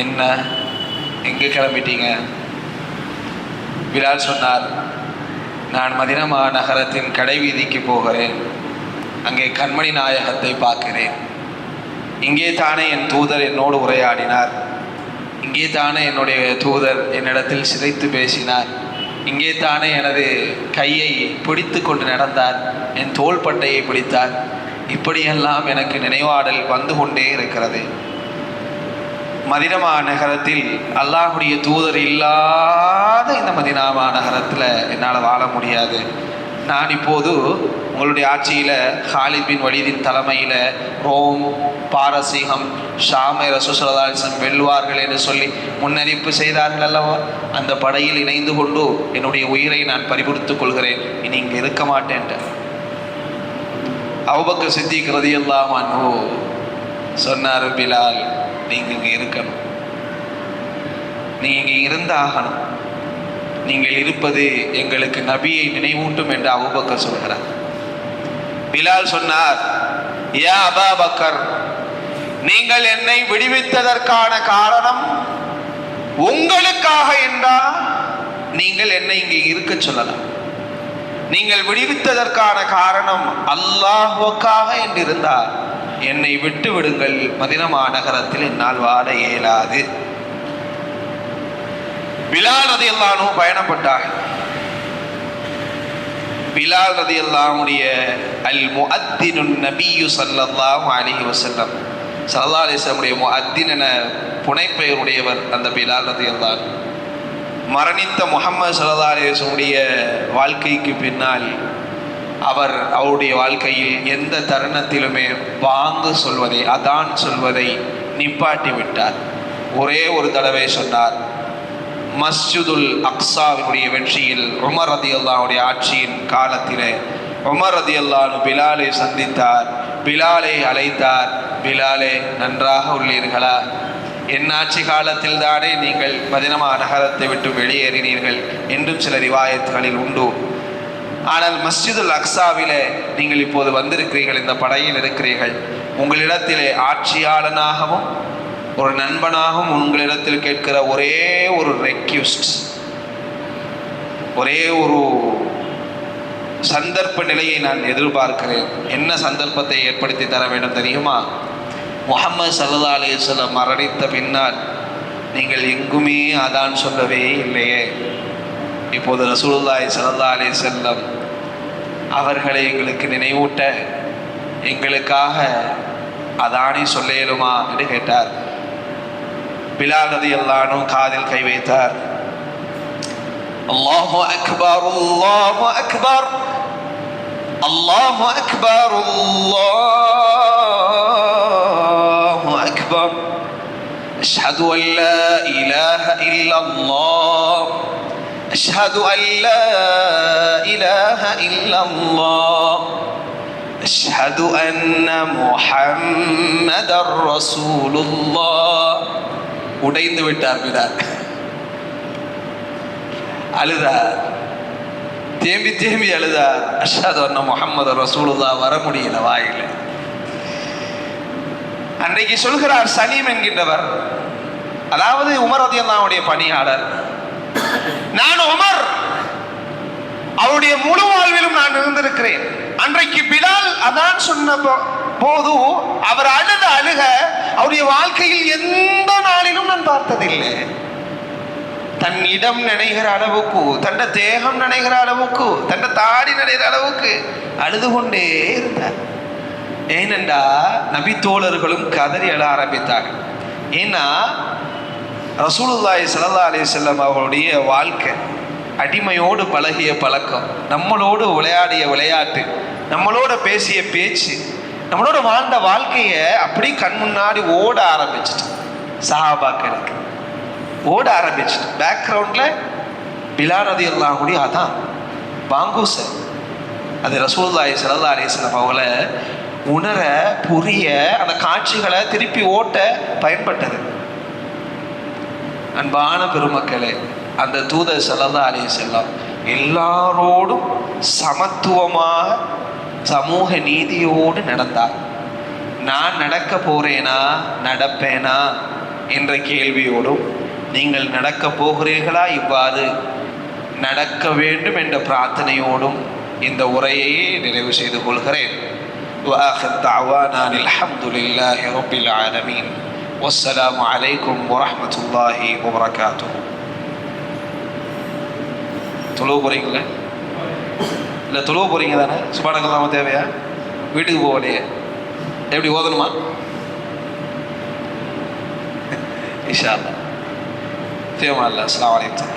என்ன, எங்கே கிளம்பிட்டீங்க? பிலால் சொன்னார், நான் மதீனா நகரத்தின் கடைவீதிக்கு போகிறேன், அங்கே கண்மணி நாயகத்தை பார்க்கிறேன். இங்கே தானே என் தூதர் என்னோடு உரையாடினார், இங்கே தானே என்னுடைய தூதர் என்னிடத்தில் சிதைத்து பேசினார், இங்கே தானே எனது கையை பிடித்து கொண்டு நடந்தார், என் தோள்பட்டையை பிடித்தார். இப்படியெல்லாம் எனக்கு நினைவாடல் வந்து கொண்டே இருக்கிறது. மதீனா நகரத்தில் அல்லாஹுடைய தூதர் இல்லாத இந்த மதீனா நகரத்தில் என்னால் வாழ முடியாது. நான் இப்போது உங்களுடைய ஆட்சியில் ஹாலித் பின் வலீதின் தலைமையில் ரோம், பாரசீகம், ஷாமை ரசூல் ஸல்லல்லாஹு அலைஹி வஸல்லம் வெல்வார்கள் என்று சொல்லி முன்னறிவிப்பு செய்தார்கள் அல்லவா? அந்த படையில் இணைந்து கொண்டு என்னுடைய உயிரை நான் பறிபுறுத்துக் கொள்கிறேன், இனி இங்கே இருக்க மாட்டேன். அபூபக்கர் சித்திக் ரலியல்லாஹு அன்ஹு சொன்னார், பிலால், நீங்கள் இங்கே இருக்கணும், நீங்கள் இங்கே இருந்தாகணும், நீங்கள் இருப்பது எங்களுக்கு நபியை நினைவூட்டும் என்று அபூபக்கர் சொல்கிறார். பிலால் சொன்னார், யா அபூபக்கர், நீங்கள் என்னை விடுவித்ததற்கான காரணம் உங்களுக்காக என்றால் நீங்கள் என்னை இங்கே இருக்க சொல்லலாம். நீங்கள் விடுவித்ததற்கான காரணம் அல்லாஹ்வுக்காக என்றிருந்தால் என்னை விட்டு விடுங்கள், மதீனா நகரத்தில் என்னால் வாழ இயலாது. பிலால் ரலியல்லாஹு அன்ஹு பயணப்பட்டார். பிலால் ரலியல்லாஹு அன்ஹுடைய அல் முஅத்தினுன் நபியு ஸல்லல்லாஹு அலைஹி வஸல்லம், ஸல்லல்லாஹு அலைஹி வஸல்லம் முஅத்தின் என புனைப்பெயருடையவர் அந்த பிலால் ரலியல்லாஹு அன்ஹு. மரணித்த முஹம்மது ஸல்லல்லாஹு அலைஹி வஸல்லம் வாழ்க்கைக்கு பின்னால் அவர் அவருடைய வாழ்க்கையில் எந்த தருணத்திலுமே வாங்கு சொல்வதை, அதான் சொல்வதை நிப்பாட்டி விட்டார். ஒரே ஒரு தடவை சொன்னார். மஸ்ஜிதுல் அக்ஸாவினுடைய வெற்றியில் உமர் ரலியல்லாஹுடைய ஆட்சியின் காலத்திலே உமர் ரலியல்லாஹு பிலாலை சந்தித்தார். பிலாலை அழைத்தார். பிலாலே, நன்றாக உள்ளீர்களா? என் ஆட்சி காலத்தில் தானே நீங்கள் மதீனா நகரத்தை விட்டு வெளியேறினீர்கள் என்றும் சில ரிவாயத்துகளில் உண்டு. ஆனால் மஸ்ஜிதுல் அக்ஸாவிலே நீங்கள் இப்போது வந்திருக்கிறீர்கள், இந்த படையில் இருக்கிறீர்கள். உங்களிடத்திலே ஆட்சியாளனாகவும் ஒரு நண்பனாகவும் உங்களிடத்தில் கேட்கிற ஒரே ஒரு ரெக்வெஸ்ட், ஒரே ஒரு சந்தர்ப்ப நிலையை நான் எதிர்பார்க்கிறேன். என்ன சந்தர்ப்பத்தை ஏற்படுத்தி தர வேண்டும் தெரியுமா? முஹம்மது ஸல்லல்லாஹு அலைஹி வஸல்லம் மரணித்த பின்னால் நீங்கள் எங்குமே அதான் சொல்லவே இல்லையே. இப்போது ரசூலுல்லாஹி ஸல்லல்லாஹு அலைஹி வஸல்லம் அவர்களை எங்களுக்கு நினைவூட்ட எங்களுக்காக அதானே சொல்ல இயலுமா என்று கேட்டார். பிலால் ரலியல்லாஹு அன்ஹு காதில் கை வைத்தார். அல்லாஹு அக்பர், அல்லாஹு அக்பர், அல்லாஹு அக்பர், அல்லாஹு அக்பர், அஷ்ஹது அன் லா இலாஹ இல்லல்லாஹ், அஷ்ஹது அன் லா இலாஹ இல்லல்லாஹ், அஷ்ஹது அன்ன முஹம்மதர் ரசூலுல்லாஹ். உடைந்து விட்டார் பிலால். அழுதார், தேம்பி தேம்பி அழுதார். அஷ்ஹது அன்ன முஹம்மது ரசூலுல்லாஹ் வர முடியல வாயில. அன்றைக்கு சொல்கிறார் சலீம் என்கின்றவர், அதாவது உமர் ரலியல்லாஹு அன்ஹுடைய பணியாளர், நான் உமர் அவருடைய முழு வாழ்விலும் நான் இருந்திருக்கிறேன். அன்றைக்கு பிலால் அதான் சொன்ன போது அவர் அழுத அழுக அவருடைய வாழ்க்கையில் எந்த நாளிலும் நான் பார்த்ததில்லை. தன் இடம் நினைகிற அளவுக்கு, தன்னை தேகம் நினைகிற அளவுக்கு, தன்னை தாடி நினைகிற அளவுக்கு அழுது கொண்டே இருந்தார். ஏனென்றா நபி தோழர்களும் கதறி அழ ஆரம்பித்தார்கள். ஏன்னா ரசூலுல்லாஹி ஸல்லல்லாஹு அலைஹி வஸல்லம் அவர்களுடைய வாழ்க்கை, அடிமையோடு பழகிய பழக்கம், நம்மளோடு விளையாடிய விளையாட்டு, நம்மளோட பேசிய பேச்சு, நம்மளோட வாழ்ந்த வாழ்க்கையை அப்படி கண் முன்னாடி ஓட ஆரம்பிச்சிட்டு சஹாபாக்களுக்கு ஓட ஆரம்பிச்சிட்டு. பேக்ரவுண்டில் பிலால் ரலியல்லாஹு அன்ஹு அதான் பாங்கூச. அது ரசூலுல்லாஹி ஸல்லல்லாஹு அலைஹி வஸல்லம் அவங்கள உணர புரிய அந்த காட்சிகளை திருப்பி ஓட்ட பயன்பட்டது. அன்பான பெருமக்களே, அந்த தூதர் ஸல்லல்லாஹு அலைஹி வஸல்லம் எல்லாரோடும் சமத்துவமாக சமூக நீதியோடு நடந்தார். நான் நடக்க போறேனா நடப்பேனா என்ற கேள்வியோடும், நீங்கள் நடக்க போகிறீர்களா இவ்வாறு நடக்க வேண்டும் என்ற பிரார்த்தனையோடும் இந்த உரையை நிறைவு செய்து கொள்கிறேன். وآخر دعوانا الحمد لله رب العالمين والسلام عليكم ورحمة الله وبركاته. தொழுவ போறீங்களா? இல்லை தொழுவ போறீங்க தானே? சுபானக்கல்லாம தேவையா? வீட்டுக்கு போகலையே, எப்படி ஓதணுமா? இன்ஷா அல்லாஹ். தேவமா அல்லா. அஸ்ஸலாமு அலைக்கும்.